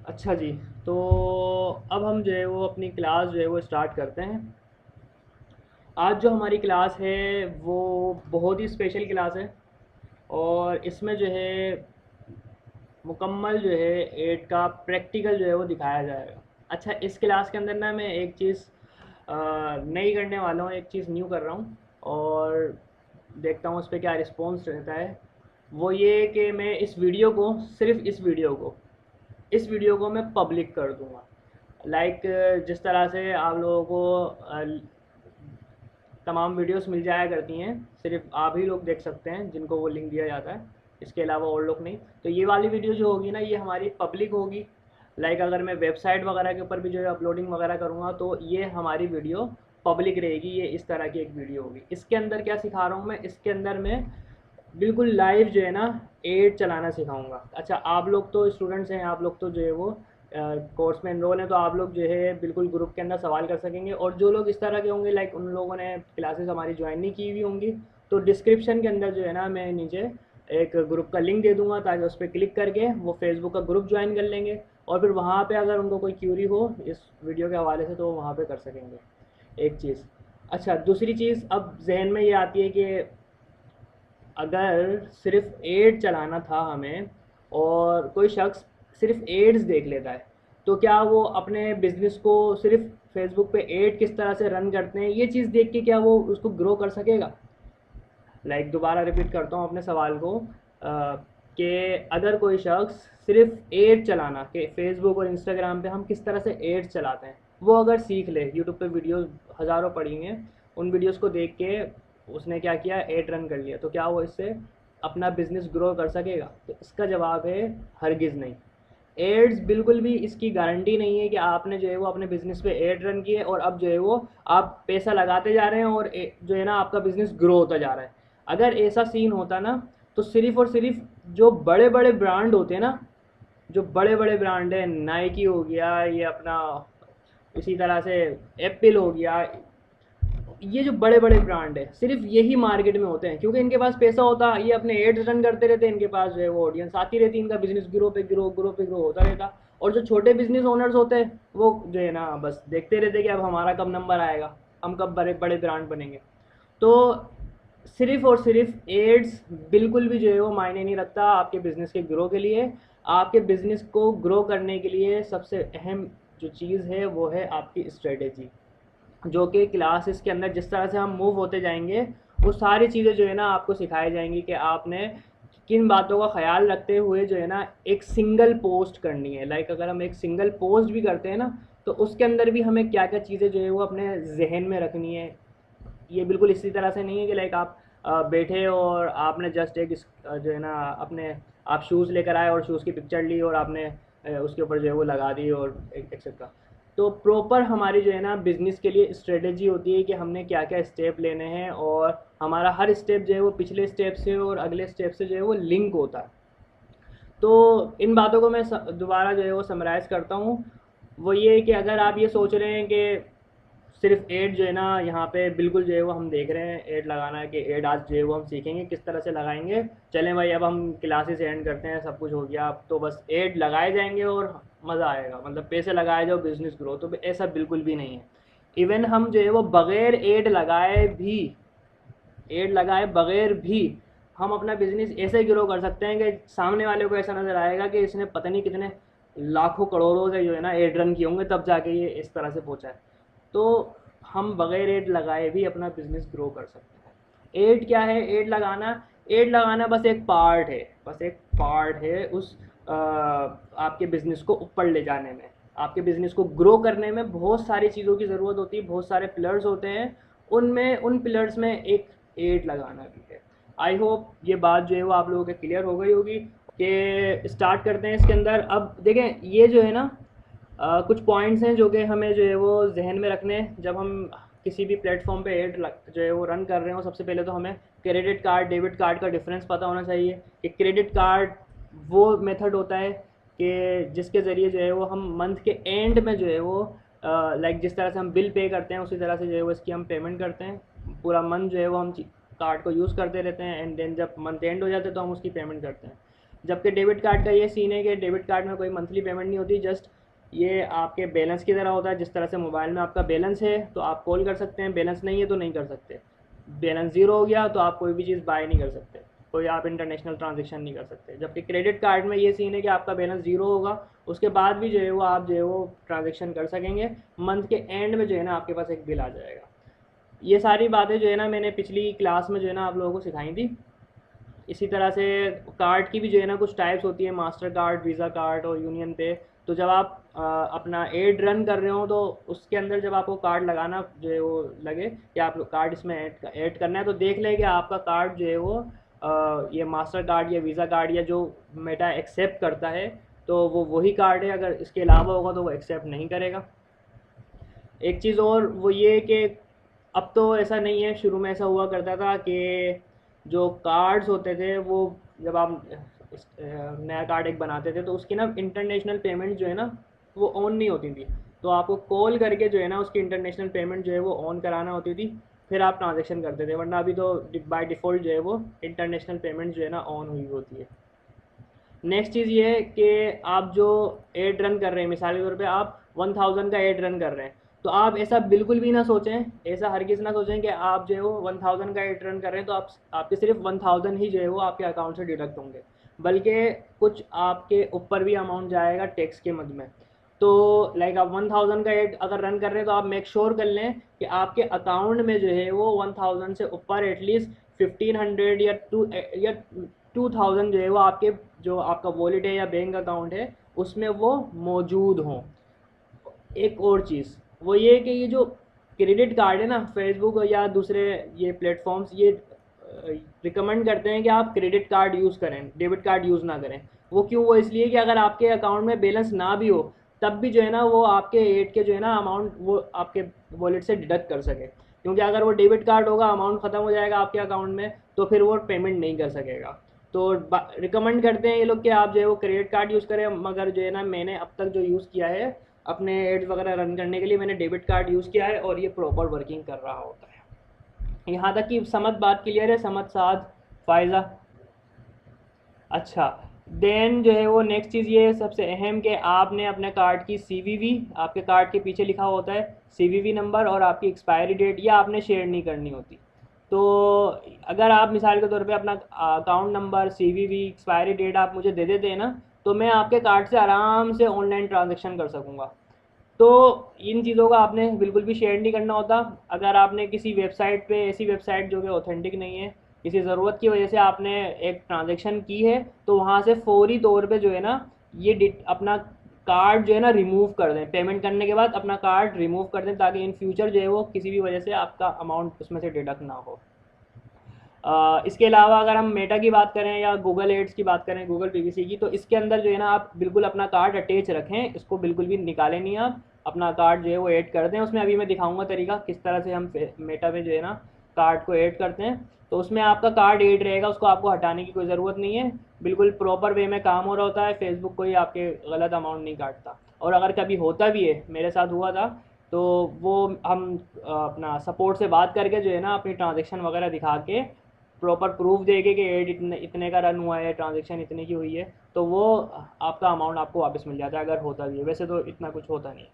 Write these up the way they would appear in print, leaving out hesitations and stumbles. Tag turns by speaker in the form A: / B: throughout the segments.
A: अच्छा जी। तो अब हम जो है वो अपनी क्लास जो है वो स्टार्ट करते हैं। आज जो हमारी क्लास है वो बहुत ही स्पेशल क्लास है और इसमें जो है मुकम्मल जो है एड का प्रैक्टिकल जो है वो दिखाया जाएगा। अच्छा, इस क्लास के अंदर ना मैं एक चीज़ नई करने वाला हूँ, एक चीज़ न्यू कर रहा हूँ और देखता हूँ उस पर क्या रिस्पॉन्स रहता है। वो ये कि मैं सिर्फ इस वीडियो को मैं पब्लिक कर दूंगा। लाइक जिस तरह से आप लोगों को तमाम वीडियोस मिल जाया करती हैं, सिर्फ आप ही लोग देख सकते हैं जिनको वो लिंक दिया जाता है, इसके अलावा और लोग नहीं। तो ये वाली वीडियो जो होगी ना, ये हमारी पब्लिक होगी। लाइक अगर मैं वेबसाइट वगैरह के ऊपर भी जो है अपलोडिंग वगैरह करूँगा तो ये हमारी वीडियो पब्लिक रहेगी। ये इस तरह की एक वीडियो होगी। इसके अंदर क्या सिखा रहा हूँ मैं, इसके अंदर मैं बिल्कुल लाइव जो है ना एड चलाना सिखाऊंगा। अच्छा, आप लोग तो स्टूडेंट्स हैं, आप लोग तो जो है वो कोर्स में एनरोल हैं, तो आप लोग जो है बिल्कुल ग्रुप के अंदर सवाल कर सकेंगे। और जो लोग इस तरह के होंगे, लाइक उन लोगों ने क्लासेस हमारी ज्वाइन नहीं की हुई होंगी, तो डिस्क्रिप्शन के अंदर जो है ना मैं नीचे एक ग्रुप का लिंक दे दूंगा, ताकि उस पर क्लिक करके वो फेसबुक का ग्रुप ज्वाइन कर लेंगे और फिर वहाँ पे अगर उनको कोई क्यूरी हो इस वीडियो के हवाले से तो वो वहाँ पे कर सकेंगे। एक चीज़। अच्छा, दूसरी चीज़ अब जहन में ये आती है कि अगर सिर्फ एड चलाना था हमें और कोई शख्स सिर्फ एड्स देख लेता है, तो क्या वो अपने बिजनेस को सिर्फ फेसबुक पे एड किस तरह से रन करते हैं ये चीज़ देख के क्या वो उसको ग्रो कर सकेगा? लाइक दोबारा रिपीट करता हूँ अपने सवाल को, कि अगर कोई शख्स सिर्फ एड चलाना कि फेसबुक और इंस्टाग्राम पे हम किस तरह से एड्स चलाते हैं वो अगर सीख ले, यूट्यूब पे वीडियोस हज़ारों पड़ी हैं, उन वीडियोस को देख के उसने क्या किया, एड रन कर लिया, तो क्या वो इससे अपना बिजनेस ग्रो कर सकेगा? तो इसका जवाब है हरगिज़ नहीं। एड्स बिल्कुल भी इसकी गारंटी नहीं है कि आपने जो है वो अपने बिजनेस पे एड रन किए और अब जो है वो आप पैसा लगाते जा रहे हैं और जो है ना आपका बिजनेस ग्रो होता जा रहा है। अगर ऐसा सीन होता ना, तो सिर्फ और सिर्फ जो बड़े बड़े ब्रांड होते हैं ना, जो बड़े बड़े ब्रांड है, नाइकी हो गया, ये अपना इसी तरह से एप्पल हो गया, ये जो बड़े बड़े ब्रांड है सिर्फ यही मार्केट में होते हैं, क्योंकि इनके पास पैसा होता, ये अपने एड्स रन करते रहते हैं, इनके पास जो है वो ऑडियंस आती रहती, इनका बिजनेस ग्रो पे ग्रो होता रहता। और जो छोटे बिजनेस ओनर्स होते हैं वो जो है ना बस देखते रहते कि अब हमारा कब नंबर आएगा, हम कब बड़े बड़े ब्रांड बनेंगे। तो सिर्फ और सिर्फ एड्स बिल्कुल भी जो है वो मायने नहीं रखता आपके बिज़नेस के ग्रो के लिए। आपके बिज़नेस को ग्रो करने के लिए सबसे अहम जो चीज़ है वो है आपकी स्ट्रेटेजी, जो कि क्लासेस के अंदर जिस तरह से हम मूव होते जाएंगे वो सारी चीज़ें जो है ना आपको सिखाई जाएंगी कि आपने किन बातों का ख्याल रखते हुए जो है ना एक सिंगल पोस्ट करनी है। लाइक अगर हम एक सिंगल पोस्ट भी करते हैं ना, तो उसके अंदर भी हमें क्या क्या चीज़ें जो है वो अपने जहन में रखनी है। ये बिल्कुल इसी तरह से नहीं है कि लाइक आप बैठे और आपने जस्ट एक जो है ना अपने आप शूज़ लेकर आए और शूज़ की पिक्चर ली और आपने उसके ऊपर जो है वो लगा दी और एक्सेट्रा। तो प्रॉपर हमारी जो है ना बिज़नेस के लिए स्ट्रेटेजी होती है कि हमने क्या क्या स्टेप लेने हैं और हमारा हर स्टेप जो है वो पिछले स्टेप से और अगले स्टेप से जो है वो लिंक होता है। तो इन बातों को मैं दोबारा जो है वो समराइज़ करता हूँ। वो ये है कि अगर आप ये सोच रहे हैं कि सिर्फ एड जो है ना यहाँ पे बिल्कुल जो है वो हम देख रहे हैं एड लगाना है, कि एड आज जो है वो हम सीखेंगे किस तरह से लगाएंगे, चलें भाई अब हम क्लासेस एंड करते हैं, सब कुछ हो गया, अब तो बस एड लगाए जाएंगे और मज़ा आएगा, मतलब पैसे लगाए जाओ बिजनेस ग्रो, तो ऐसा बिल्कुल भी नहीं है। इवन हम जो है वो बगैर एड लगाए बगैर भी हम अपना बिजनेस ऐसे ग्रो कर सकते हैं कि सामने वाले को ऐसा नज़र आएगा कि इसने पता नहीं कितने लाखों करोड़ों के जो है ना एड रन किए होंगे तब जाके ये इस तरह से पहुंचा है। तो हम बगैर एड लगाए भी अपना बिजनेस ग्रो कर सकते हैं। एड क्या है? एड लगाना बस एक पार्ट है, उस आपके बिजनेस को ऊपर ले जाने में। आपके बिजनेस को ग्रो करने में बहुत सारी चीज़ों की ज़रूरत होती है, बहुत सारे पिलर्स होते हैं, उनमें उन पिलर्स में एक एड लगाना भी है। आई होप ये बात जो है वो आप लोगों के क्लियर हो गई होगी। कि स्टार्ट करते हैं इसके अंदर। अब देखें, ये जो है ना कुछ पॉइंट्स हैं जो कि हमें जो है वो जहन में रखने हैं जब हम किसी भी प्लेटफॉर्म पे एड जो है वो रन कर रहे हो। सबसे पहले तो हमें क्रेडिट कार्ड डेबिट कार्ड का डिफरेंस पता होना चाहिए। कि क्रेडिट कार्ड वो मेथड होता है कि जिसके ज़रिए जो है वो हम मंथ के एंड में जो है वो लाइक जिस तरह से हम बिल पे करते हैं उसी तरह से जो है वो इसकी हम पेमेंट करते हैं। पूरा मंथ जो है वो हम कार्ड को यूज़ करते रहते हैं, एंड देन जब मंथ एंड हो जाते हैं तो हम उसकी पेमेंट करते हैं। जबकि डेबिट कार्ड का ये सीन है कि डेबिट कार्ड में कोई मंथली पेमेंट नहीं होती, जस्ट ये आपके बैलेंस की तरह होता है। जिस तरह से मोबाइल में आपका बैलेंस है तो आप कॉल कर सकते हैं, बैलेंस नहीं है तो नहीं कर सकते। बैलेंस ज़ीरो हो गया तो आप कोई भी चीज़ बाय नहीं कर सकते, कोई आप इंटरनेशनल ट्रांजेक्शन नहीं कर सकते। जबकि क्रेडिट कार्ड में ये सीन है कि आपका बैलेंस ज़ीरो होगा, उसके बाद भी जो है वो आप जो है वो ट्रांजेक्शन कर सकेंगे। मंथ के एंड में जो है ना आपके पास एक बिल आ जाएगा। ये सारी बातें जो है ना मैंने पिछली क्लास में जो है ना आप लोगों को सिखाई थी। इसी तरह से कार्ड की भी जो है ना कुछ टाइप्स होती है, मास्टर कार्ड, वीज़ा कार्ड और यूनियन पे। तो जब आप अपना एड रन कर रहे हो तो उसके अंदर जब आपको कार्ड लगाना जो है वो लगे कि आप कार्ड इसमें ऐड करना है, तो देख लें कि आपका कार्ड जो है वो ये मास्टर कार्ड या वीज़ा कार्ड या जो मेटा एक्सेप्ट करता है तो वो वही कार्ड है। अगर इसके अलावा होगा तो वो एक्सेप्ट नहीं करेगा। एक चीज़ और वो ये कि अब तो ऐसा नहीं है, शुरू में ऐसा हुआ करता था कि जो कार्ड्स होते थे वो जब आप नया कार्ड एक बनाते थे तो उसकी ना इंटरनेशनल पेमेंट जो है ना वो ऑन नहीं होती थी। तो आपको कॉल करके जो है ना उसकी इंटरनेशनल पेमेंट जो है वो ऑन कराना होती थी, फिर आप ट्रांजेक्शन करते थे। वरना अभी तो बाय डिफ़ॉल्ट जो है वो इंटरनेशनल पेमेंट जो है ना ऑन हुई होती है। नेक्स्ट चीज़ ये है कि आप जो एड रन कर रहे हैं, मिसाल के तौर पे आप 1000 का एड रन कर रहे हैं, तो आप ऐसा बिल्कुल भी ना सोचें, ऐसा हरगिज़ ना सोचें कि आप जो है वो 1000 का एड रन कर रहे हैं तो आप आपके सिर्फ 1000 ही जो है वो आपके अकाउंट से डिडक्ट होंगे, बल्कि कुछ आपके ऊपर भी अमाउंट जाएगा टैक्स के मद में। तो लाइक आप 1000 का एड अगर रन कर रहे हैं तो आप मेक श्योर कर लें कि आपके अकाउंट में जो है वो 1000 से ऊपर एटलीस्ट 1500 या 2000 जो है वो आपके जो आपका वॉलेट है या बैंक अकाउंट है उसमें वो मौजूद हों। एक और चीज़ वो ये कि ये जो क्रेडिट कार्ड है ना, फेसबुक या दूसरे ये प्लेटफॉर्म्स ये रिकमेंड करते हैं कि आप क्रेडिट कार्ड यूज़ करें, डेबिट कार्ड यूज़ ना करें। वो क्यों? वो इसलिए कि अगर आपके अकाउंट में बैलेंस ना भी हो तब भी जो है ना वो आपके एड के जो है ना अमाउंट वो आपके वॉलेट से डिडक्ट कर सके। क्योंकि अगर वो डेबिट कार्ड होगा, अमाउंट ख़त्म हो जाएगा आपके अकाउंट में, तो फिर वो पेमेंट नहीं कर सकेगा। तो रिकमेंड करते हैं ये लोग कि आप जो है वो क्रेडिट कार्ड यूज़ करें। मगर जो है ना मैंने अब तक जो यूज़ किया है अपने एड्स वगैरह रन करने के लिए, मैंने डेबिट कार्ड यूज़ किया है और ये प्रॉपर वर्किंग कर रहा होता है। यहाँ तक कि समझ बात क्लियर है? समझ साथ फ़ायज़ा? अच्छा, देन जो है वो नेक्स्ट चीज़ ये सबसे अहम कि आपने अपने कार्ड की सीवीवी, आपके कार्ड के पीछे लिखा होता है सीवीवी नंबर और आपकी एक्सपायरी डेट, ये आपने शेयर नहीं करनी होती। तो अगर आप मिसाल के तौर पे अपना account number, CVV, expiry date आप मुझे दे देते हैं ना, तो मैं आपके कार्ड से आराम से ऑनलाइन ट्रांजैक्शन कर सकूँगा। तो इन चीज़ों का आपने बिल्कुल भी शेयर नहीं करना होता। अगर आपने किसी वेबसाइट पे, ऐसी वेबसाइट जो कि ऑथेंटिक नहीं है, किसी ज़रूरत की वजह से आपने एक ट्रांज़ैक्शन की है, तो वहाँ से फ़ौरी तौर पे जो है ना ये अपना कार्ड जो है ना रिमूव कर दें। पेमेंट करने के बाद अपना कार्ड रिमूव कर दें ताकि इन फ्यूचर जो है वो किसी भी वजह से आपका अमाउंट उसमें से डिडक्ट ना हो। इसके अलावा अगर हम मेटा की बात करें या गूगल एड्स की बात करें, गूगल पीपीसी की, तो इसके अंदर जो है ना आप बिल्कुल अपना कार्ड अटैच रखें, इसको बिल्कुल भी निकालें नहीं। आप अपना कार्ड जो है वो ऐड कर दें उसमें। अभी मैं दिखाऊंगा तरीका किस तरह से हम मेटा में जो है ना कार्ड को ऐड करते हैं। तो उसमें आपका कार्ड ऐड रहेगा, उसको आपको हटाने की कोई ज़रूरत नहीं है, बिल्कुल प्रॉपर वे में काम हो रहा होता है। फेसबुक कोई आपके गलत अमाउंट नहीं काटता। और अगर कभी होता भी है, मेरे साथ हुआ था, तो वो हम अपना सपोर्ट से बात करके जो है ना अपनी ट्रांजेक्शन वगैरह दिखा के प्रॉपर प्रूफ देके कि एड इतने इतने का रन हुआ है, ट्रांजेक्शन इतने की हुई है, तो वो आपका अमाउंट आपको वापस मिल जाता है अगर होता भी है। वैसे तो इतना कुछ होता नहीं।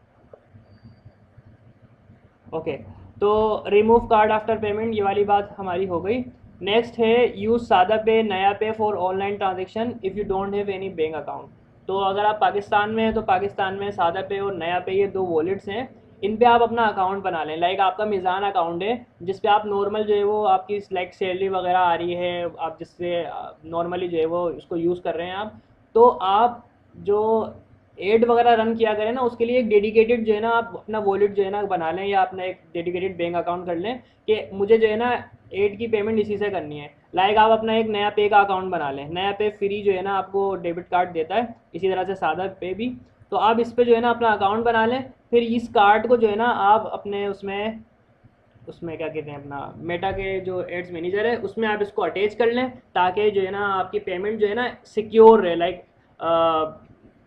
A: ओके, तो रिमूव कार्ड आफ्टर पेमेंट ये वाली बात हमारी हो गई। नेक्स्ट है यूज़ सादा पे, नया पे for online transaction if you don't have any bank account. तो अगर आप पाकिस्तान में हैं तो पाकिस्तान में सादा पे और नया पे ये दो वॉलेट्स हैं, इन पे आप अपना अकाउंट बना लें। लाइक आपका मीज़ान अकाउंट है जिस पे आप नॉर्मल जो है वो आपकी लाइक सैलरी वगैरह आ रही है, आप जिससे नॉर्मली जो है वो इसको यूज़ कर रहे हैं आप, तो आप जो एड वगैरह रन किया करें ना उसके लिए एक डेडिकेटेड जो है ना आप अपना वॉलेट जो है ना बना लें या अपना एक डेडिकेटेड बैंक अकाउंट कर लें कि मुझे जो है ना एड की पेमेंट इसी से करनी है। लाइक आप अपना एक नया पे का अकाउंट बना लें। नया पे फ्री जो है ना आपको डेबिट कार्ड देता है, इसी तरह से सादा पे भी। तो आप इस पे जो है ना अपना अकाउंट बना लें, फिर इस कार्ड को जो है ना आप अपने उसमें उसमें क्या कहते हैं अपना मेटा के जो एड्स मैनेजर है उसमें आप इसको अटैच कर लें ताकि जो है ना आपकी पेमेंट जो है ना सिक्योर रहे। लाइक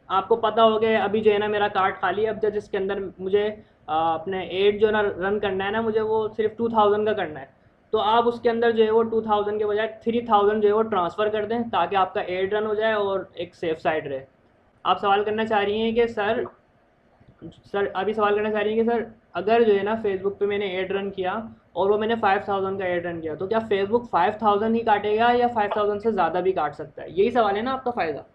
A: आपको पता हो कि अभी जो है ना मेरा कार्ड खाली है, अब जब इसके अंदर मुझे अपने एड जो है ना रन करना है ना, मुझे वो सिर्फ 2000 का करना है, तो आप उसके अंदर जो है वो 2000 के बजाय 3000 जो है वो ट्रांसफ़र कर दें, ताकि आपका एड रन हो जाए और एक सेफ साइड रहे। आप सवाल करना चाह रही हैं कि सर अभी सवाल करना चाह रही हैं कि सर अगर जो है ना फेसबुक पे मैंने एड रन किया और वो मैंने 5000 का एड रन किया, तो क्या फेसबुक 5000 ही काटेगा या 5000 से ज़्यादा भी काट सकता है? यही सवाल है ना आपका फ़ायदा।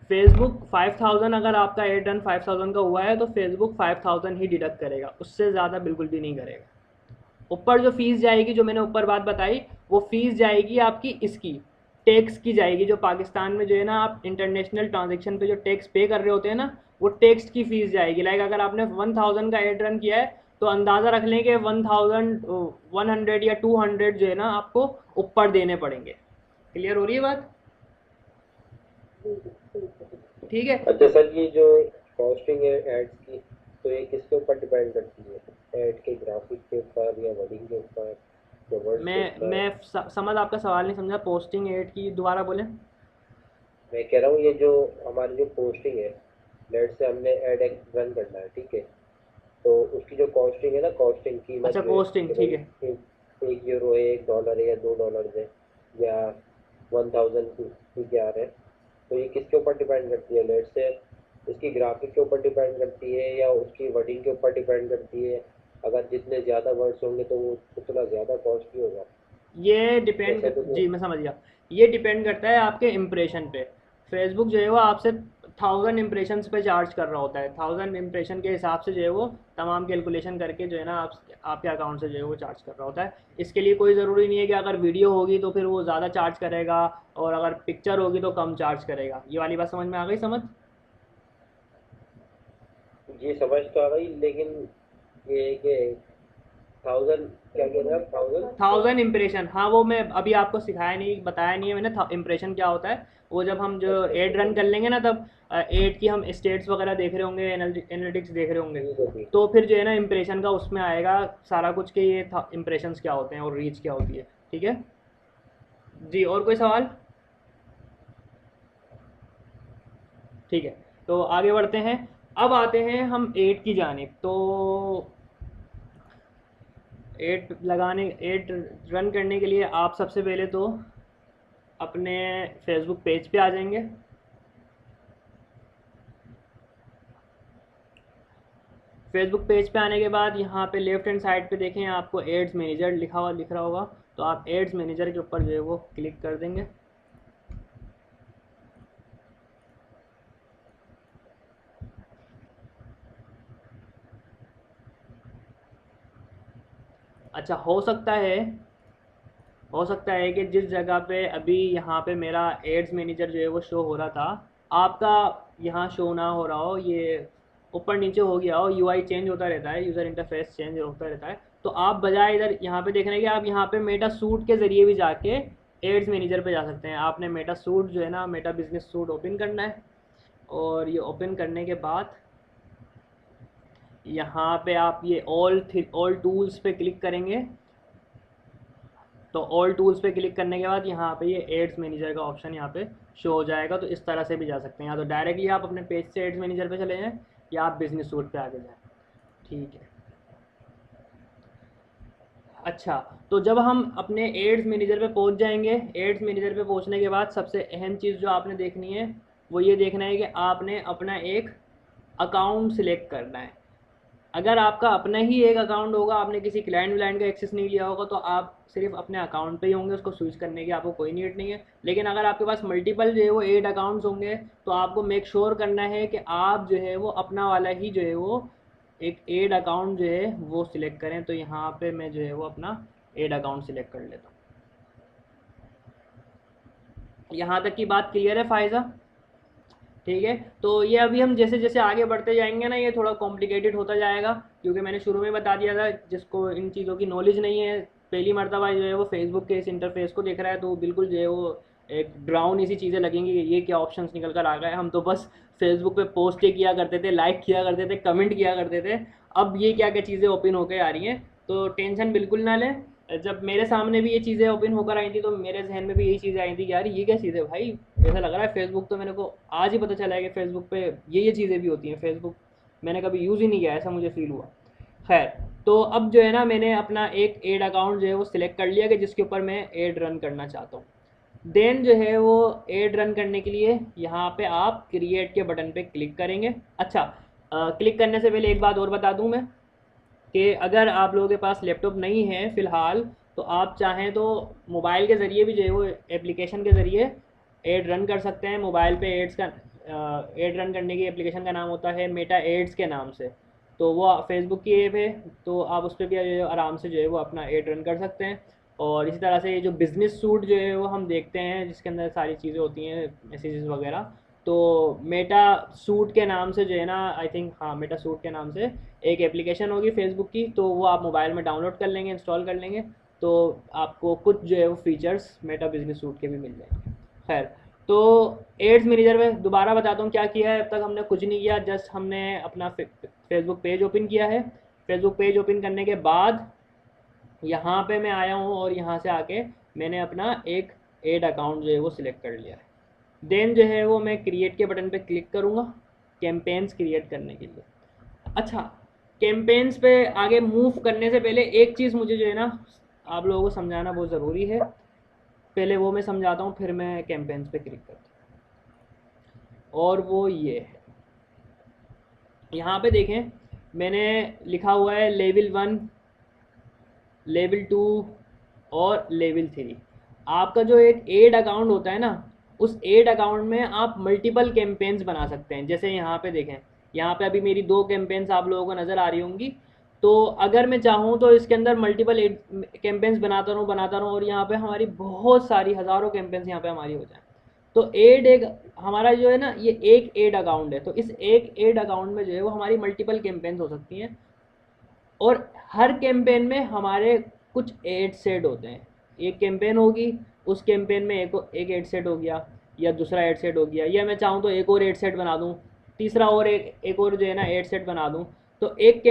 A: फेसबुक 5000 अगर आपका एड रन 5000 का हुआ है तो फेसबुक 5000 ही डिडक्ट करेगा, उससे ज़्यादा बिल्कुल भी नहीं करेगा। ऊपर जो फीस जाएगी, जो मैंने ऊपर बात बताई, वो फीस जाएगी आपकी इसकी टैक्स की जाएगी, जो पाकिस्तान में जो है ना आप इंटरनेशनल ट्रांजेक्शन पे जो टैक्स पे कर रहे होते हैं ना, वो टैक्स की फीस जाएगी। लाइक अगर आपने 1000 का एड रन किया है तो अंदाज़ा रख लें कि 1100 या 200 जो है ना आपको ऊपर देने पड़ेंगे। क्लियर हो रही है बात? ठीक है।
B: अच्छा सर, ये जो कॉस्टिंग है एड्स की, तो ये किसके ऊपर डिपेंड करती है? एड के ग्राफिक के ऊपर या वर्डिंग के ऊपर या वर्ड्स के ऊपर?
A: मैं समझ आपका सवाल नहीं समझा, पोस्टिंग एड की दोबारा बोलें।
B: मैं कह रहा हूँ ये जो हमारी जो पोस्टिंग है, लेट से हमने एड एक रन करना है, ठीक है, तो उसकी जो कॉस्टिंग है ना, कॉस्टिंग कीमत
A: अच्छा,
B: जो है
A: पोस्टिंग,
B: कि
A: ठीक
B: भाई
A: है।
B: 1 यूरो है, $1 है या $2 है या 1000 की क्या है, तो ये किसके ऊपर डिपेंड करती है? लेट से उसकी ग्राफिक के ऊपर डिपेंड करती है या उसकी वर्डिंग के ऊपर डिपेंड करती है? अगर जितने ज़्यादा वर्ड्स होंगे तो वो उतना ज़्यादा कॉस्टली होगा।
A: ये डिपेंड
B: वैसे तो जो
A: जी, मैं समझ गया। ये डिपेंड करता है आपके इम्प्रेशन पे। फेसबुक जो है वो आपसे 1000 इम्प्रेशंस पे चार्ज कर रहा होता है। 1000 इम्प्रेशन के हिसाब से जो है वो तमाम कैलकुलेशन करके जो है ना आपके अकाउंट से जो है वो चार्ज कर रहा होता है। इसके लिए कोई ज़रूरी नहीं है कि अगर वीडियो होगी तो फिर वो ज़्यादा चार्ज करेगा और अगर पिक्चर होगी तो कम चार्ज करेगा। ये वाली बात समझ में आ गई? समझ?
B: ये समझ तो आ गई, लेकिन ये है कि 1000, क्या कह रहे हैं आप? 1000?
A: 1000 इम्प्रेशन, हाँ वो मैं अभी आपको सिखाया नहीं, बताया नहीं है मैंने। इम्प्रेशन क्या होता है, वो जब हम जो
B: अच्छा अच्छा
A: एड रन
B: अच्छा।
A: कर लेंगे ना, तब एड की हम स्टेट्स वगैरह देख रहे होंगे, एनालिटिक्स देख रहे होंगे,
B: ठीक है ठीक है।
A: तो फिर जो है ना इम्प्रेशन का उसमें आएगा सारा कुछ कि ये इम्प्रेशंस क्या होते हैं और रीच क्या होती है। ठीक है जी, और कोई सवाल? ठीक है, तो आगे बढ़ते हैं। अब आते हैं हम एड की जानिब। तो एड रन करने के लिए आप सबसे पहले तो अपने फेसबुक पेज पे आ जाएंगे। फेसबुक पेज पे आने के बाद यहाँ पे लेफ्ट हैंड साइड पे देखें, आपको एड्स मैनेजर लिखा हुआ दिख रहा होगा, तो आप एड्स मैनेजर के ऊपर जो है वो क्लिक कर देंगे। अच्छा, हो सकता है कि जिस जगह पे अभी यहाँ पे मेरा एड्स मैनेजर जो है वो शो हो रहा था, आपका यहाँ शो ना हो रहा हो, ये ऊपर नीचे हो गया हो, यूआई चेंज होता रहता है, यूज़र इंटरफेस चेंज होता रहता है। तो आप बजाय इधर यहाँ पे देखने के, आप यहाँ पे मेटा सूट के ज़रिए भी जाके एड्स मैनेजर पे जा सकते हैं। आपने मेटा सूट जो है ना, मेटा बिजनेस सूट ओपन करना है, और ये ओपन करने के बाद यहाँ पे आप ये ऑल टूल्स पे क्लिक करेंगे। तो ऑल टूल्स पे क्लिक करने के बाद यहाँ पे ये एड्स मैनेजर का ऑप्शन यहाँ पे शो हो जाएगा। तो इस तरह से भी जा सकते हैं, या तो डायरेक्टली आप अपने पेज से एड्स मैनेजर पे चले जाएँ, या आप बिजनेस सूट पे आगे जाएँ। ठीक है। अच्छा, तो जब हम अपने एड्स मैनेजर पे पहुंच जाएंगे, एड्स मैनेजर पे पहुंचने के बाद सबसे अहम चीज़ जो आपने देखनी है वो ये देखना है कि आपने अपना एक अकाउंट सिलेक्ट करना है। अगर आपका अपना ही एक अकाउंट होगा, आपने किसी क्लाइंट व्लाइंट का एक्सेस नहीं लिया होगा, तो आप सिर्फ अपने अकाउंट पे ही होंगे, उसको स्विच करने की आपको कोई नीड नहीं है। लेकिन अगर आपके पास मल्टीपल जो है वो 8 अकाउंट्स होंगे, तो आपको मेक श्योर करना है कि आप जो है वो अपना वाला ही जो है वो एक एड अकाउंट जो है वो सिलेक्ट करें। तो यहाँ पे मैं जो है वो अपना एड अकाउंट सिलेक्ट कर लेता हूँ। यहाँ तक की बात क्लियर है फ़ायज़ा? ठीक है। तो ये अभी हम जैसे जैसे आगे बढ़ते जाएंगे ना, ये थोड़ा कॉम्प्लिकेटेड होता जाएगा, क्योंकि मैंने शुरू में बता दिया था, जिसको इन चीज़ों की नॉलेज नहीं है, पहली मर्तबा जो है वो फेसबुक के इस इंटरफेस को देख रहा है, तो बिल्कुल जो है वो एक ड्राउन सी चीज़ें लगेंगी कि ये क्या ऑप्शंस निकल कर आ गए। हम तो बस फेसबुक पे पोस्ट किया करते थे, लाइक किया करते थे, कमेंट किया करते थे, अब ये क्या क्या चीज़ें ओपन होकर आ रही हैं। तो टेंशन बिल्कुल ना लें। जब मेरे सामने भी ये चीज़ें ओपन होकर आई थी, तो मेरे जहन में भी यही चीज़ें आई थी कि यार ये क्या चीज़ है भाई, ऐसा लग रहा है फेसबुक तो मेरे को आज ही पता चला है कि फेसबुक पे ये चीज़ें भी होती हैं। फेसबुक मैंने कभी यूज़ ही नहीं किया, ऐसा मुझे फ़ील हुआ। खैर, तो अब जो है ना मैंने अपना एक एड अकाउंट जो है वो सिलेक्ट कर लिया कि जिसके ऊपर मैं एड रन करना चाहता हूँ। देन जो है वो एड रन करने के लिए यहाँ पे आप क्रिएट के बटन पे क्लिक करेंगे। अच्छा, क्लिक करने से पहले एक बात और बता दूँ मैं कि अगर आप लोगों के पास लैपटॉप नहीं है फ़िलहाल, तो आप चाहें तो मोबाइल के ज़रिए भी जो है वो एप्लीकेशन के ज़रिए एड रन कर सकते हैं। मोबाइल पे एड्स का एड रन करने की एप्लीकेशन का नाम होता है मेटा एड्स के नाम से। तो वो फेसबुक की ऐप है, तो आप उस पर भी जो है आराम से जो है वो अपना एड रन कर सकते हैं। और इसी तरह से ये जो बिज़नेस सूट जो है वो हम देखते हैं जिसके अंदर सारी चीज़ें होती हैं, मैसेजेस वगैरह, तो मेटा सूट के नाम से जो है ना, आई थिंक, हाँ, मेटा सूट के नाम से एक एप्लीकेशन होगी फेसबुक की, तो वो आप मोबाइल में डाउनलोड कर लेंगे, इंस्टॉल कर लेंगे, तो आपको कुछ जो है वो फीचर्स मेटा बिजनेस सूट के भी मिल जाएंगे। खैर, तो एड्स मैनेजर में दोबारा बताता हूँ क्या किया है। अब तक हमने कुछ नहीं किया, जस्ट हमने अपना फेसबुक पेज ओपन किया है। फेसबुक पेज ओपन करने के बाद यहाँ पे मैं आया हूँ और यहाँ से आके मैंने अपना एक एड अकाउंट जो है वो सिलेक्ट कर लिया है। देन जो है वो मैं क्रिएट के बटन पे क्लिक करूँगा कैंपेन्स क्रिएट करने के लिए। अच्छा, कैंपेन्स पे आगे मूव करने से पहले एक चीज़ मुझे जो है ना आप लोगों को समझाना बहुत ज़रूरी है। पहले वो मैं समझाता हूँ, फिर मैं कैंपेन्स पे क्लिक करता हूँ। और वो ये है, यहाँ पे देखें मैंने लिखा हुआ है लेवल 1, लेवल 2 और लेवल 3। आपका जो एक एड अकाउंट होता है ना, उस एड अकाउंट में आप मल्टीपल कैंपेन्स बना सकते हैं। जैसे यहाँ पे देखें, यहाँ पे अभी मेरी 2 कैंपेन्स आप लोगों को नज़र आ रही होंगी। तो अगर मैं चाहूँ तो इसके अंदर मल्टीपल एड कैंपेन्स बनाता रहूँ और यहाँ पे हमारी बहुत सारी हज़ारों कैंपेन्स यहाँ पे हमारी हो जाए। तो एड एक हमारा जो है ना, ये एक एड अकाउंट है, तो इस एक एड अकाउंट में जो है वो हमारी मल्टीपल कैंपेन्स हो सकती हैं। और हर कैंपेन में हमारे कुछ एड सेट होते हैं। एक कैंपेन होगी, उस कैंपेन में एक एड सेट हो गया, या दूसरा एड सेट हो गया, या मैं चाहूँ तो एक और एड सेट बना दूँ, तीसरा और एक और जो है ना एड सेट बना दूँ। तो एक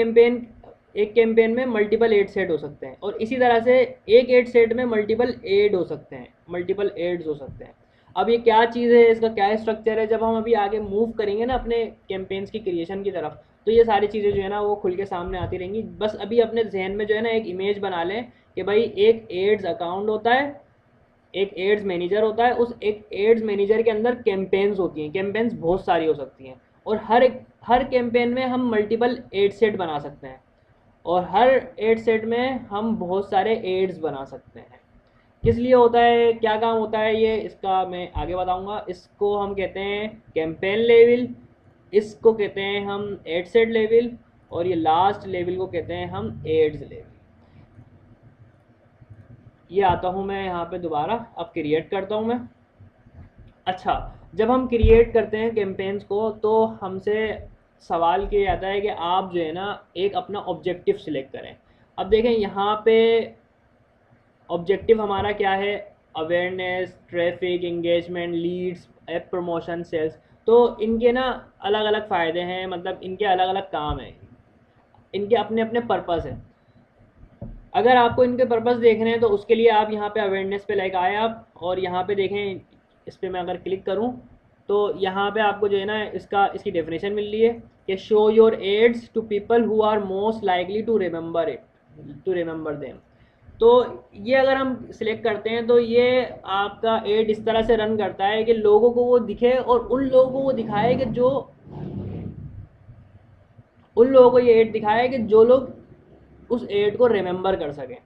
A: कैंपेन में मल्टीपल एड सेट हो सकते हैं, और इसी तरह से एक एड सेट में मल्टीपल एड हो सकते हैं, मल्टीपल एड्स हो सकते हैं। अब ये क्या चीज़ है, इसका क्या स्ट्रक्चर है, जब हम अभी आगे मूव करेंगे ना अपने कैंपेन्स की क्रिएशन की तरफ, तो ये सारी चीज़ें जो है ना वो खुल के सामने आती रहेंगी। बस अभी अपने जहन में जो है ना एक इमेज बना लें कि भाई एक एड्स अकाउंट होता है, एक एड्स मैनेजर होता है, उस एक एड्स मैनेजर के अंदर कैंपेन्स होती हैं, कैंपेन्स बहुत सारी हो सकती हैं, और हर कैंपेन में हम मल्टीपल एड सेट बना सकते हैं, और हर एड सेट में हम बहुत सारे एड्स बना सकते हैं। किस लिए होता है, क्या काम होता है, ये इसका मैं आगे बताऊंगा। इसको हम कहते हैं कैंपेन लेवल, इसको कहते हैं हम एड सेट लेवल, और ये लास्ट लेवल को कहते हैं हम एड्स लेवल। ये आता हूँ मैं यहाँ पे दोबारा, अब क्रिएट करता हूँ मैं। अच्छा, जब हम क्रिएट करते हैं कैंपेन्स को, तो हमसे सवाल किया जाता है कि आप जो है ना एक अपना ऑब्जेक्टिव सिलेक्ट करें। अब देखें यहाँ पे ऑब्जेक्टिव हमारा क्या है, awareness, traffic, engagement, leads, app promotion, sales. तो इनके ना अलग अलग फ़ायदे हैं, मतलब इनके अलग अलग काम हैं, इनके अपने अपने पर्पज़ हैं। अगर आपको इनके पर्पज़ देखने हैं तो उसके लिए आप यहाँ पे अवेयरनेस पे लाइक आए आप, और यहाँ पे देखें, इस पर मैं अगर क्लिक करूँ तो यहाँ पे आपको जो है ना इसकी डेफिनेशन मिल रही है कि show your ads to people who are most likely to remember them. तो ये अगर हम सिलेक्ट करते हैं तो ये आपका एड इस तरह से रन करता है कि लोगों को वो दिखे, और उन लोगों को वो दिखाए कि जो उन लोगों को ये एड दिखाए कि जो लोग उस एड को रिमेंबर कर सकें,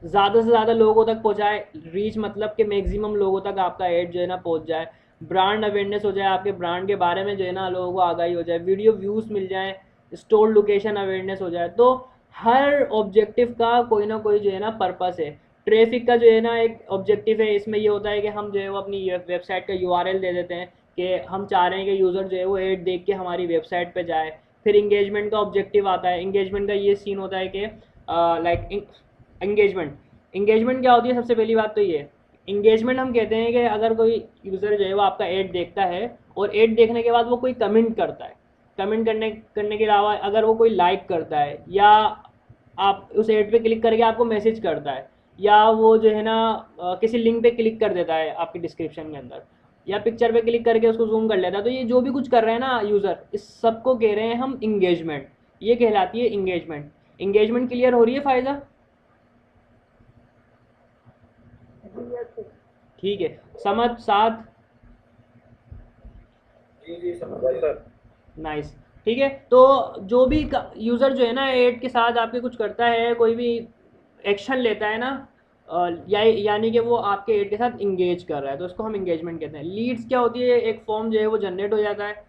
A: ज़्यादा से ज़्यादा लोगों तक पहुँचाए। रीच मतलब कि मैक्सिमम लोगों तक आपका एड जो है ना पहुँच जाए। ब्रांड अवेयरनेस हो जाए, आपके ब्रांड के बारे में जो है ना लोगों को आगाही हो जाए, वीडियो व्यूज़ मिल जाए, स्टोर लोकेशन अवेयरनेस हो जाए। तो हर ऑब्जेक्टिव का कोई ना कोई जो है ना पर्पस है। ट्रैफिक का जो है ना एक ऑब्जेक्टिव है, इसमें ये होता है कि हम जो है वो अपनी वेबसाइट का यूआरएल दे देते हैं कि हम चाह रहे हैं कि यूज़र जो है वो एड देख के हमारी वेबसाइट पे जाए। फिर इंगेजमेंट का ऑब्जेक्टिव आता है। इंगेजमेंट का ये सीन होता है कि लाइक एंगेजमेंट एंगेजमेंट क्या होती है, सबसे पहली बात तो ये इंगेजमेंट हम कहते हैं कि अगर कोई यूज़र जो है वो आपका ऐड देखता है, और ऐड देखने के बाद वो कोई कमेंट करता है, कमेंट करने के अलावा अगर वो कोई लाइक करता है, या आप उस ऐड पे क्लिक करके आपको मैसेज करता है, या वो जो है ना किसी लिंक पे क्लिक कर देता है आपकी डिस्क्रिप्शन के अंदर, या पिक्चर पे क्लिक करके उसको जूम कर लेता है, तो ये जो भी कुछ कर रहे हैं ना यूज़र, इस सबको कह रहे हैं हम इंगेजमेंट। ये कहलाती है इंगेजमेंट। इंगेजमेंट क्लियर हो रही है फ़ायदा? ठीक है, समझ साथ?
B: सर।
A: नाइस। ठीक है, तो जो भी यूज़र जो है ना ऐड के साथ आपके कुछ करता है, कोई भी एक्शन लेता है ना, यानी कि वो आपके ऐड के साथ इंगेज कर रहा है, तो उसको हम इंगेजमेंट कहते हैं। लीड्स क्या होती है? एक फॉर्म जो है वो जनरेट हो जाता है,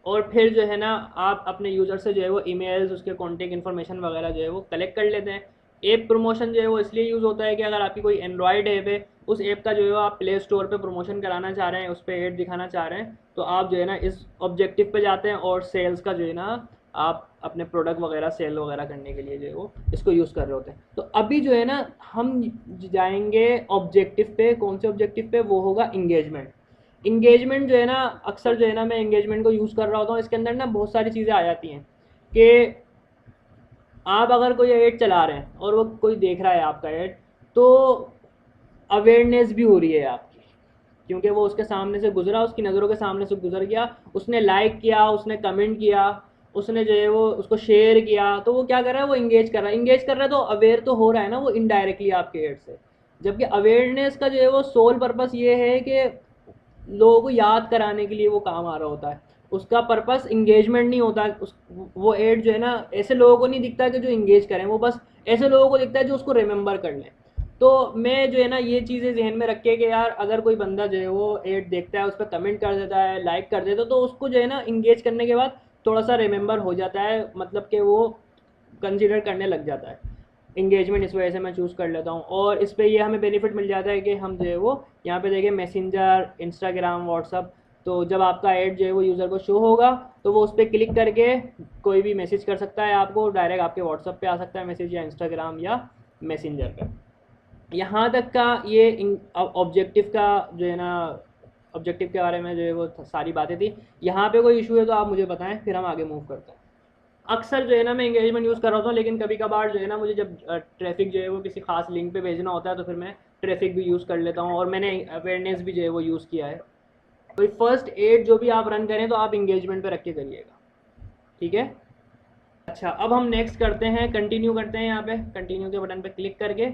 A: और फिर जो है ना आप अपने यूज़र से जो है वो ईमेल्स, उसके कॉन्टेक्ट इन्फॉर्मेशन वगैरह जो है वो कलेक्ट कर लेते हैं। ऐप प्रमोशन जो है वो इसलिए यूज़ होता है कि अगर आपकी कोई एंड्रॉयड ऐप है, उस ऐप का जो है वो आप प्ले स्टोर पे प्रमोशन कराना चाह रहे हैं, उस पर ऐड दिखाना चाह रहे हैं, तो आप जो है ना इस ऑब्जेक्टिव पे जाते हैं, और सेल्स का जो है ना आप अपने प्रोडक्ट वगैरह सेल वगैरह करने के लिए जो है वो इसको यूज़ कर रहे होते हैं। तो अभी जो है ना हम जाएंगे ऑब्जेक्टिव पे। कौन से ऑब्जेक्टिव पे? वो होगा इंगेजमेंट। इंगेजमेंट जो है ना, अक्सर जो है ना मैं इंगेजमेंट को यूज़ कर रहा होता हूँ, इसके अंदर ना बहुत सारी चीज़ें आ जाती हैं कि आप अगर कोई ऐड चला रहे हैं और वो कोई देख रहा है आपका ऐड, तो अवेयरनेस भी हो रही है आपकी, क्योंकि वो उसके सामने से गुजरा, उसकी नज़रों के सामने से गुजर गया, उसने लाइक किया, उसने कमेंट किया, उसने जो है वो उसको शेयर किया, तो वो क्या कर रहा है? वो इंगेज कर रहा है। इंगेज कर रहा है तो अवेयर तो हो रहा है ना वो इनडायरेक्टली आपके ऐड से। जबकि अवेयरनेस का जो है वो सोल पर्पस ये है कि लोगों को याद कराने के लिए वो काम आ रहा होता है। उसका पर्पस इंगेजमेंट नहीं होता। उस वो एड जो है ना ऐसे लोगों को नहीं दिखता कि जो इंगेज करें, वो बस ऐसे लोगों को दिखता है जो उसको रिमेंबर कर लें। तो मैं जो है ना ये चीज़ें जहन में रखे कि यार अगर कोई बंदा जो है वो एड देखता है, उस पर कमेंट कर देता है, लाइक कर देता है, तो उसको जो है ना इंगेज करने के बाद थोड़ा सा रिमेंबर हो जाता है, मतलब कि वो कंसिडर करने लग जाता है। इंगेजमेंट इस वजह से मैं चूज़ कर लेता हूँ। और इस पे ये हमें बेनिफिट मिल जाता है कि हम जो है वो यहाँ पे देखिए मैसेंजर, इंस्टाग्राम, व्हाट्सअप, तो जब आपका ऐड जो है वो यूज़र को शो होगा तो वो उस पर क्लिक करके कोई भी मैसेज कर सकता है, आपको डायरेक्ट आपके व्हाट्सअप पे आ सकता है मैसेज, या इंस्टाग्राम या मैसेंजर पे। यहाँ तक का ये ऑब्जेक्टिव का जो है ना, ऑब्जेक्टिव के बारे में जो है वो सारी बातें थी। यहाँ पे कोई इशू है तो आप मुझे बताएं, फिर हम आगे मूव करते हैं। अक्सर जो है ना मैं इंगेजमेंट यूज़ कर रहा होता हूँ, लेकिन कभी कभार जो है ना मुझे जब ट्रैफिक जो है वो किसी खास लिंक पे भेजना होता है, तो फिर मैं ट्रैफिक भी यूज़ कर लेता हूँ, और मैंने अवेयरनेस भी जो है वो यूज़ किया है। कोई फर्स्ट एड जो भी आप रन करें तो आप इंगेजमेंट पे रख के करिएगा, ठीक है। अच्छा, अब हम नेक्स्ट करते हैं, कंटिन्यू करते हैं। यहाँ पे कंटिन्यू के बटन पे क्लिक करके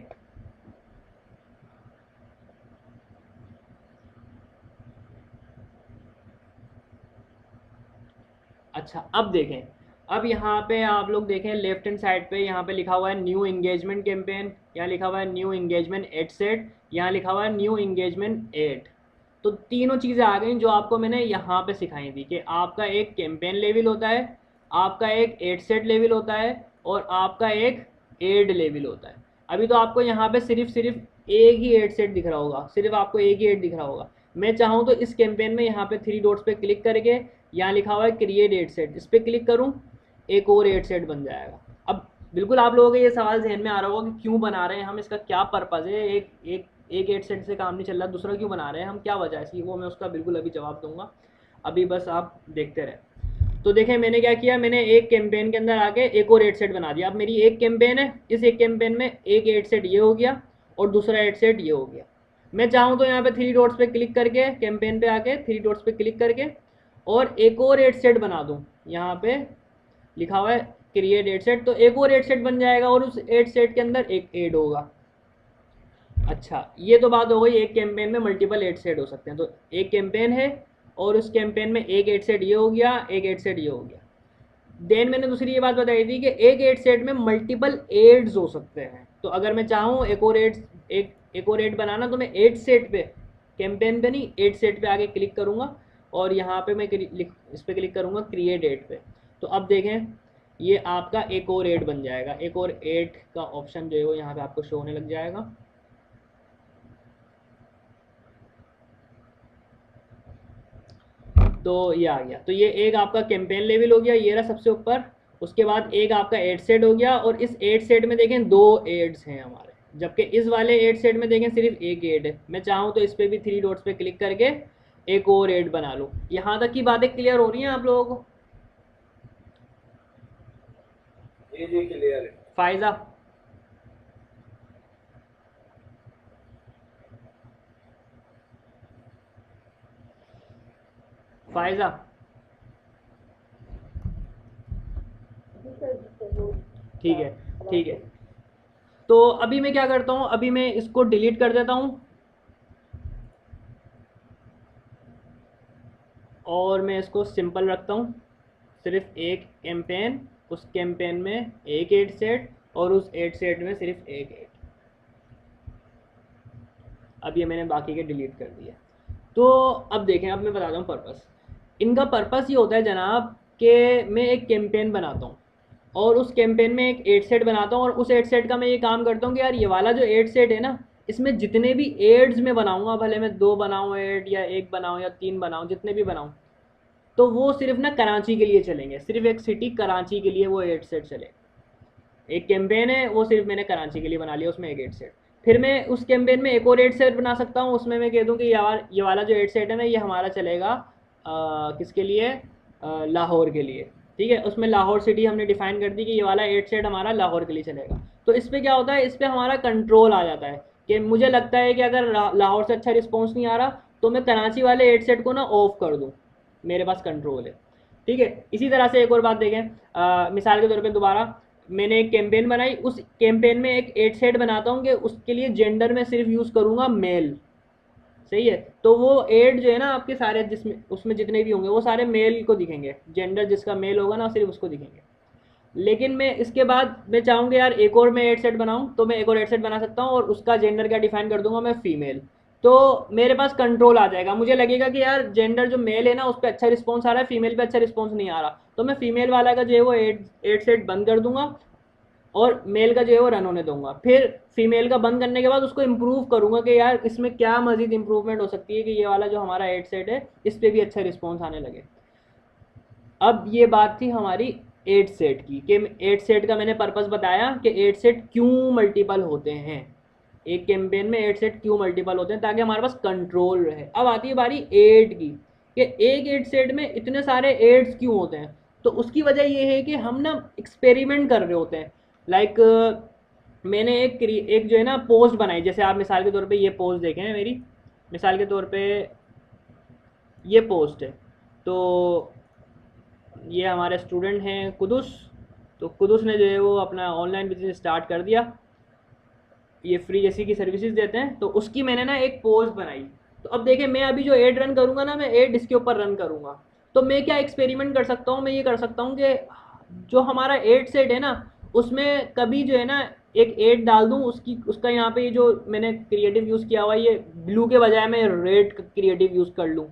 A: अच्छा अब देखें, अब यहाँ पे आप लोग देखें लेफ्ट हैंड साइड पे, यहाँ पे लिखा हुआ है न्यू इंगेजमेंट कैंपेन, यहाँ लिखा हुआ है न्यू इंगेजमेंट एड सेट, यहाँ लिखा हुआ है न्यू इंगेजमेंट एड। तो तीनों चीज़ें आ गई जो आपको मैंने यहाँ पे सिखाई थी, कि आपका एक कैंपेन लेवल होता है, आपका एक एड सेट लेवल होता है, और आपका एक एड लेवल होता है। अभी तो आपको यहाँ पे सिर्फ एक ही एड सेट दिख रहा होगा, सिर्फ आपको एक ही एड दिख रहा होगा। मैं चाहूँ तो इस कैंपेन में यहाँ पे 3 डॉट्स पे क्लिक करके यहाँ लिखा हुआ है क्रिएट एड सेट, इस पर क्लिक करूँ, एक और एड सेट बन जाएगा। अब बिल्कुल आप लोगों के ये सवाल जहन में आ रहा होगा कि क्यों बना रहे हैं हम, इसका क्या पर्पज़ है, एक एड सेट से काम नहीं चल रहा, दूसरा क्यों बना रहे हैं हम, क्या वजह है इसकी, वो मैं उसका बिल्कुल अभी जवाब दूंगा। अभी बस आप देखते रहें। तो देखें मैंने क्या किया, मैंने एक कैंपेन के अंदर आके एक और एड सेट बना दिया। अब मेरी एक कैंपेन है, इस एक कैंपेन में एक एड सेट ये हो गया और दूसरा एड सेट ये हो गया। मैं चाहूँ तो यहाँ पे 3 डॉट्स पे क्लिक करके, कैंपेन पे आके 3 डॉट्स पे क्लिक करके और एक और एड सेट बना दूँ। यहाँ पे लिखा हुआ है क्रिएट एड सेट, तो एक और एड सेट बन जाएगा और उस एड सेट के अंदर एक एड होगा। अच्छा, ये तो बात हो गई एक कैंपेन में मल्टीपल एड सेट हो सकते हैं। तो एक कैंपेन है और उस कैंपेन में एक एड सेट ये हो गया, एक एड सेट ये हो गया। देन मैंने दूसरी ये बात बताई थी कि एक एड सेट में मल्टीपल एड्स हो सकते हैं। तो अगर मैं चाहूँ एक और एड बनाना, तो मैं एड सेट पे, कैंपेन पे नहीं, एड सेट पे आके क्लिक करूँगा और यहाँ पे मैं इस पे क्लिक करूँगा क्रिएट एड पे। तो अब देखें ये आपका एक और एड बन जाएगा, एक और एड का ऑप्शन जो है वो यहाँ पे आपको शो होने लग जाएगा। तो ये आ गया। तो ये एक आपका कैंपेन लेवल हो गया, ये रहा सबसे ऊपर। उसके बाद एक आपका एड सेट हो गया, और इस एड सेट में देखें 2 एड्स हैं हमारे, जबकि इस वाले एड सेट में देखें सिर्फ एक एड है। मैं चाहूँ तो इस पर भी 3 डॉट्स पे क्लिक करके एक और एड बना लूँ। यहाँ तक की बातें क्लियर हो रही हैं आप लोगों को?
B: जी क्लियर है।
A: फायदा फायदा ठीक है, ठीक है। तो अभी मैं क्या करता हूँ, अभी मैं इसको डिलीट कर देता हूँ और मैं इसको सिंपल रखता हूँ, सिर्फ एक कैंपेन, उस कैंपेन में एक 8 सेट और उस 8 सेट में सिर्फ एक 8। अब ये मैंने बाकी के डिलीट कर दिए। तो अब देखें, अब मैं बताता हूँ पर्पस। इनका पर्पस ये होता है जनाब कि मैं एक कैंपेन बनाता हूँ और उस कैंपेन में एक 8 सेट बनाता हूँ और उस 8 सेट का मैं ये काम करता हूँ कि यार ये वाला जो 8 सेट है ना, इसमें जितने भी एड्स में बनाऊंगा, भले मैं 2 बनाऊँ एड या 1 बनाऊँ या 3 बनाऊँ, जितने भी बनाऊँ, तो वो सिर्फ ना कराची के लिए चलेंगे, सिर्फ एक सिटी कराची के लिए वो 8 सेट चले। एक कैंपेन है वो सिर्फ मैंने कराची के लिए बना लिया, उसमें एक 8 सेट। फिर मैं उस कैंपेन में एक और 8 सेट बना सकता हूँ, उसमें मैं कह दूँ कि यार ये वाला जो 8 सेट है ना, ये हमारा चलेगा किसके लिए, लाहौर के लिए। ठीक है, उसमें लाहौर सिटी हमने डिफाइन कर दी कि ये वाला 8 सेट हमारा लाहौर के लिए चलेगा। तो इस पर क्या होता है, इस पर हमारा कंट्रोल आ जाता है कि मुझे लगता है कि अगर लाहौर से अच्छा रिस्पॉन्स नहीं आ रहा तो मैं कराची वाले 8 सेट को ना ऑफ कर दूँ, मेरे पास कंट्रोल है। ठीक है, इसी तरह से एक और बात देखें, मिसाल के तौर पे दोबारा मैंने एक कैंपेन बनाई, उस कैंपेन में एक 8 सेट बनाता हूँ कि उसके लिए जेंडर में सिर्फ यूज़ करूँगा मेल। सही है, तो वो 8 जो है ना आपके सारे, जिसमें उसमें जितने भी होंगे वो सारे मेल को दिखेंगे, जेंडर जिसका मेल होगा ना सिर्फ उसको दिखेंगे। लेकिन मैं इसके बाद मैं चाहूँगा यार एक और मैं 8 सेट बनाऊँ, तो मैं एक और 8 सेट बना सकता हूँ और उसका जेंडर क्या डिफाइन कर दूंगा मैं, फीमेल। तो मेरे पास कंट्रोल आ जाएगा, मुझे लगेगा कि यार जेंडर जो मेल है ना उस पर अच्छा रिस्पॉन्स आ रहा है, फीमेल पे अच्छा रिस्पॉन्स नहीं आ रहा, तो मैं फीमेल वाला का जो है वो 8 सेट बंद कर दूंगा और मेल का जो है वो रन होने दूंगा। फिर फीमेल का बंद करने के बाद उसको इम्प्रूव करूंगा कि यार इसमें क्या मजीद इंप्रूवमेंट हो सकती है कि ये वाला जो हमारा 8 सेट है इस पर भी अच्छा रिस्पॉन्स आने लगे। अब ये बात थी हमारी 8 सेट की कि 8 सेट का मैंने पर्पस बताया कि 8 सेट क्यों मल्टीपल होते हैं, एक कैंपेन में 8 सेट क्यों मल्टीपल होते हैं, ताकि हमारे पास कंट्रोल रहे। अब आती है बारी 8 की कि एक 8 सेट में इतने सारे 8s क्यों होते हैं। तो उसकी वजह ये है कि हम ना एक्सपेरिमेंट कर रहे होते हैं। लाइक मैंने एक जो है ना पोस्ट बनाई, जैसे आप मिसाल के तौर पे ये पोस्ट देखें मेरी, मिसाल के तौर पे ये पोस्ट है। तो ये हमारे स्टूडेंट हैं कुदुस, तो कुदुस ने जो है वो अपना ऑनलाइन बिजनेस स्टार्ट कर दिया, ये फ्री जैसी की सर्विसेज देते हैं, तो उसकी मैंने ना एक पोस्ट बनाई। तो अब देखें, मैं अभी जो एड रन करूँगा ना, मैं एड इसके ऊपर रन करूँगा। तो मैं क्या एक्सपेरिमेंट कर सकता हूँ, मैं ये कर सकता हूँ कि जो हमारा एड सेट है ना उसमें कभी जो है ना एक एड डाल दूँ, उसकी उसका यहाँ पे जो मैंने क्रिएटिव यूज़ किया हुआ है ये ब्लू के बजाय मैं रेड क्रिएटिव यूज़ कर लूँ।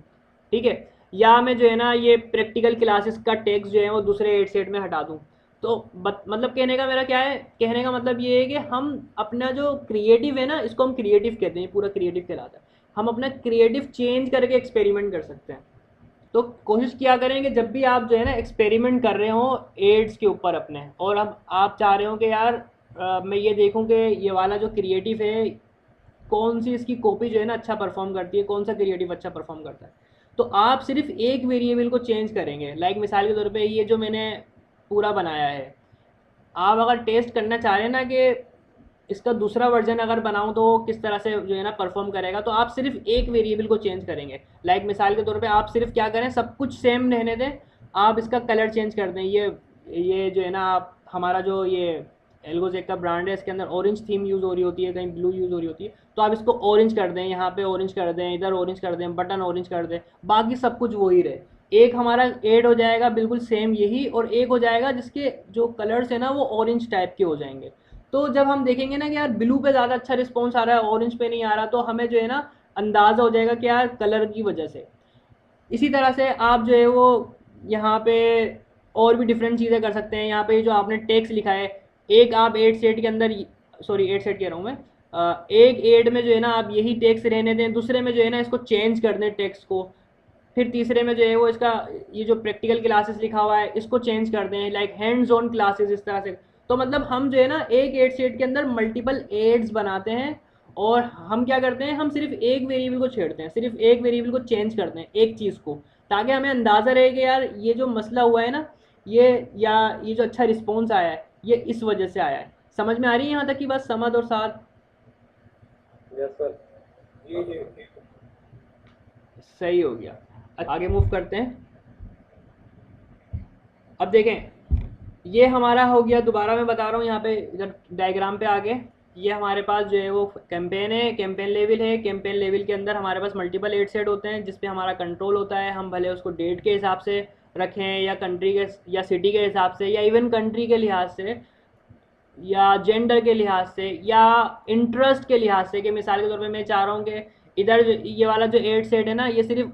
A: ठीक है, या मैं जो है ना ये प्रैक्टिकल क्लासेस का टेक्स्ट जो है वो दूसरे एड सेट में हटा दूँ। तो मतलब कहने का मेरा क्या है, कहने का मतलब ये है कि हम अपना जो क्रिएटिव है ना, इसको हम क्रिएटिव कहते हैं, पूरा क्रिएटिव कहलाता है। हम अपना क्रिएटिव चेंज करके एक्सपेरिमेंट कर सकते हैं। तो कोशिश किया करें कि जब भी आप जो है ना एक्सपेरिमेंट कर रहे हो एड्स के ऊपर अपने, और अब आप चाह रहे हो कि यार मैं ये देखूं कि ये वाला जो क्रिएटिव है कौन सी इसकी कॉपी जो है ना अच्छा परफॉर्म करती है, कौन सा क्रिएटिव अच्छा परफॉर्म करता है, तो आप सिर्फ एक वेरिएबल को चेंज करेंगे। लाइक मिसाल के तौर पे ये जो मैंने पूरा बनाया है, आप अगर टेस्ट करना चाह रहे हैं ना कि इसका दूसरा वर्जन अगर बनाऊं तो किस तरह से जो है ना परफॉर्म करेगा, तो आप सिर्फ एक वेरिएबल को चेंज करेंगे। लाइक मिसाल के तौर पे आप सिर्फ क्या करें, सब कुछ सेम रहने दें, आप इसका कलर चेंज कर दें। ये जो है ना आप हमारा जो ये एल्गोजेक का ब्रांड है, इसके अंदर ऑरेंज थीम यूज़ हो रही होती है, कहीं ब्लू यूज़ हो रही होती है, तो आप इसको ऑरेंज कर दें, यहाँ पे ऑरेंज कर दें, इधर ऑरेंज कर दें, बटन ऑरेंज कर दें, बाकी सब कुछ वही रहे। एक हमारा एड हो जाएगा बिल्कुल सेम यही, और एक हो जाएगा जिसके जो कलर्स है ना वो ऑरेंज टाइप के हो जाएंगे। तो जब हम देखेंगे ना कि यार ब्लू पे ज़्यादा अच्छा रिस्पॉन्स आ रहा है, ऑरेंज पे नहीं आ रहा, तो हमें जो है ना अंदाज़ा हो जाएगा कि यार कलर की वजह से। इसी तरह से आप जो है वो यहाँ पे और भी डिफरेंट चीज़ें कर सकते हैं। यहाँ पे जो आपने टेक्स्ट लिखा है, एक आप 8 सेट के अंदर, सॉरी 8 सेट कह रहा हूँ मैं, एक एड में जो है ना आप यही टेक्स्ट रहने दें, दूसरे में जो है ना इसको चेंज कर दें टेक्स्ट को, फिर तीसरे में जो है वो इसका ये जो प्रैक्टिकल क्लासेस लिखा हुआ है इसको चेंज कर दें, लाइक हैंड्स ऑन क्लासेस, इस तरह से। तो मतलब हम जो है ना एक एड सेट के अंदर मल्टीपल एड्स बनाते हैं, और हम क्या करते हैं, हम सिर्फ एक वेरिएबल को छेड़ते हैं, सिर्फ एक वेरिएबल को चेंज करते हैं, एक चीज़ को, ताकि हमें अंदाज़ा रहे कि यार ये जो मसला हुआ है ना, ये या ये जो अच्छा रिस्पॉन्स आया है ये इस वजह से आया है। समझ में आ रही है यहाँ तक की बात, समझ और साथ?
B: Yes sir. जी जी।
A: सही हो गया, आगे मूव करते हैं। अब देखें, ये हमारा हो गया, दोबारा मैं बता रहा हूँ यहाँ पे इधर डायग्राम पे आगे। ये हमारे पास जो है वो कैंपेन है, कैंपेन लेवल है। कैंपेन लेवल के अंदर हमारे पास मल्टीपल एड सेट होते हैं जिस पे हमारा कंट्रोल होता है। हम भले उसको डेट के हिसाब से रखें या कंट्री के या सिटी के हिसाब से या इवन कंट्री के लिहाज से या जेंडर के लिहाज से या इंटरेस्ट के लिहाज से, कि मिसाल के तौर पे मैं चाह रहा हूँ कि इधर ये वाला जो एड सेट है ना, ये सिर्फ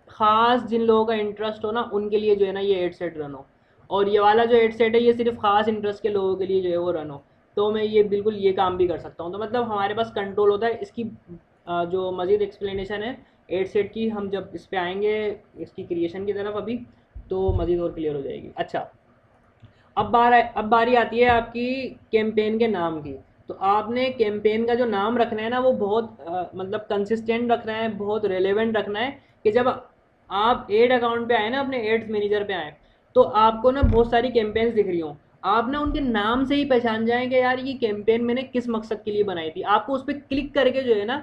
A: खास जिन लोगों का इंटरेस्ट हो ना उनके लिए जो है ना ये एड सेट रन हो, और ये वाला जो एड सेट है ये सिर्फ खास इंटरेस्ट के लोगों के लिए जो है वो रन हो। तो मैं ये बिल्कुल ये काम भी कर सकता हूँ। तो मतलब हमारे पास कंट्रोल होता है। इसकी जो मज़ीद एक्सप्लेनेशन है एड सेट की, हम जब इस पे आएंगे इसकी क्रिएशन की तरफ अभी, तो मज़ीद और क्लियर हो जाएगी। अच्छा, अब बारी आती है आपकी कैंपेन के नाम की। तो आपने कैंपेन का जो नाम रखना है ना वो बहुत मतलब कंसिस्टेंट रखना है, बहुत रेलेवेंट रखना है, कि जब आप एड अकाउंट पे आए ना, अपने एड्स मैनेजर पे आए, तो आपको ना बहुत सारी कैंपेन्स दिख रही हों, आप ना उनके नाम से ही पहचान जाएं कि यार ये कैंपेन मैंने किस मकसद के लिए बनाई थी। आपको उस पर क्लिक करके जो है ना,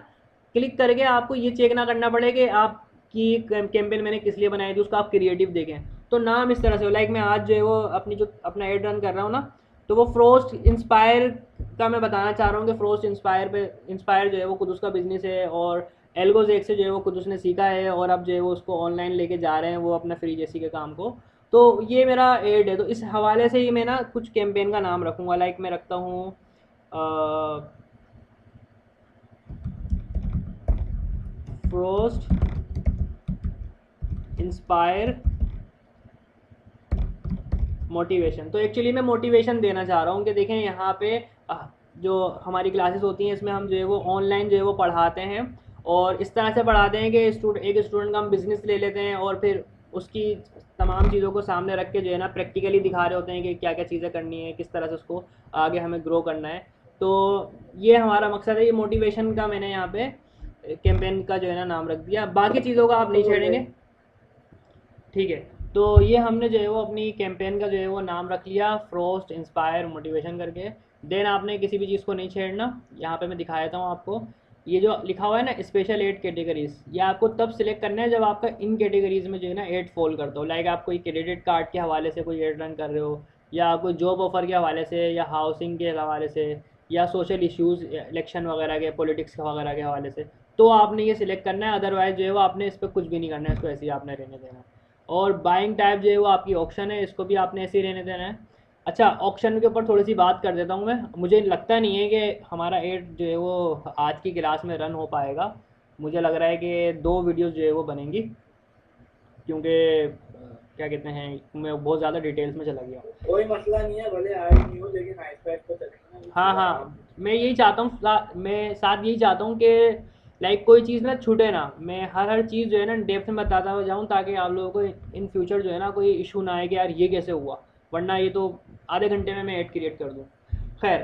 A: क्लिक करके आपको ये चेक ना करना पड़े कि आपकी कैंपेन मैंने किस लिए बनाई थी, उसका आप क्रिएटिव देखें। तो नाम इस तरह से हो, लाइक मैं आज जो है वो अपनी जो अपना एड रन कर रहा हूँ ना, तो वो फ्रोस्ट इंस्पायर का मैं बताना चाह रहा हूँ कि फ्रोस्ट इंस्पायर जो है वो खुद उसका बिजनेस है, और एल्गोज एक से जो है वो खुद उसने सीखा है, और अब जो है वो उसको ऑनलाइन लेके जा रहे हैं वो अपना फ्री जैसी के काम को। तो ये मेरा एड है, तो इस हवाले से ही मैं ना कुछ कैंपेन का नाम रखूँगा। लाइक मैं रखता हूँ फ्रोस्ट इंस्पायर मोटिवेशन। तो एक्चुअली मैं मोटिवेशन देना चाह रहा हूँ कि देखें यहाँ पे जो हमारी क्लासेस होती हैं इसमें हम जो है वो ऑनलाइन जो है वो पढ़ाते हैं, और इस तरह से पढ़ाते हैं कि एक स्टूडेंट का हम बिज़नेस ले लेते हैं और फिर उसकी तमाम चीज़ों को सामने रख के जो है ना प्रैक्टिकली दिखा रहे होते हैं कि क्या क्या चीज़ें करनी है, किस तरह से उसको आगे हमें ग्रो करना है। तो ये हमारा मकसद है। ये मोटिवेशन का मैंने यहाँ पे कैंपेन का जो है ना नाम रख दिया, बाकी चीज़ों का आप नहीं छेड़ेंगे, ठीक है। तो ये हमने जो है वो अपनी कैंपेन का जो है वो नाम रख लिया, फ्रोस्ट इंस्पायर मोटिवेशन करके। देन आपने किसी भी चीज़ को नहीं छेड़ना। यहाँ पे मैं दिखा देता हूँ आपको, ये जो लिखा हुआ है ना स्पेशल एड कैटेगरीज, ये आपको तब सिलेक्ट करना है जब आपका इन कैटेगरीज में जो है ना एड फॉल करता हो। लाइक आप कोई क्रेडिट कार्ड के हवाले से कोई एड रन कर रहे हो, या कोई जॉब ऑफर के हवाले से, या हाउसिंग के हवाले से, या सोशल इश्यूज़ इलेक्शन वगैरह के, पॉलिटिक्स वगैरह के हवाले से, तो आपने ये सिलेक्ट करना है। अदरवाइज़ जो है वो आपने इस पर कुछ भी नहीं करना है, इसको ऐसे ही आपने रहने देना है। और बाइंग टाइप जो है वो आपकी ऑक्शन है, इसको भी आपने ऐसे ही रहने देना है। अच्छा, ऑक्शन के ऊपर थोड़ी सी बात कर देता हूँ मैं। मुझे लगता नहीं है कि हमारा एड जो है वो आज की क्लास में रन हो पाएगा। मुझे लग रहा है कि 2 वीडियोस जो है वो बनेंगी, क्योंकि क्या कहते हैं, मैं बहुत ज़्यादा डिटेल्स में चला गया।
C: कोई मसला नहीं है, भले आए नहीं हो लेकिन नाइस पैक तो चलेगा ना।
A: हाँ हाँ, मैं यही चाहता हूँ, मैं साथ यही चाहता हूँ कि लाइक कोई चीज़ ना छूटे ना। मैं हर चीज़ जो है ना डेप्थ में बताता हुआ जाऊँ, ताकि आप लोगों को इन फ्यूचर जो है ना कोई इशू ना आए कि यार ये कैसे हुआ, वरना ये तो आधे घंटे में मैं ऐड क्रिएट कर दूँ। खैर,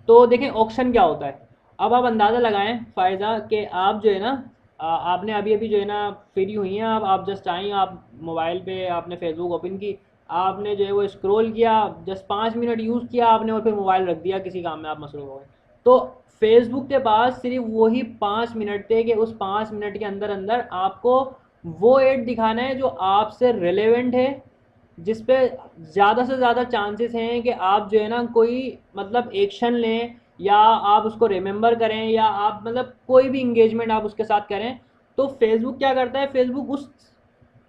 A: तो देखें ऑक्शन क्या होता है। अब आप अंदाज़ा लगाएं फ़ायदा कि आप जो है ना आपने अभी अभी जो है ना फ्री हुई हैं, आप जस्ट आई, आप मोबाइल पे आपने फेसबुक ओपन की, आपने जो है वो स्क्रॉल किया, जस्ट 5 मिनट यूज़ किया आपने, और फिर मोबाइल रख दिया, किसी काम में आप मसरूफ़ हो गए। तो फेसबुक के पास सिर्फ वही 5 मिनट थे कि उस 5 मिनट के अंदर अंदर आपको वो एड दिखाना है जो आपसे रिलेवेंट है, जिस पे ज़्यादा से ज़्यादा चांसेस हैं कि आप जो है ना कोई मतलब एक्शन लें, या आप उसको रिमेंबर करें, या आप मतलब कोई भी इंगेजमेंट आप उसके साथ करें। तो फेसबुक क्या करता है, फेसबुक उस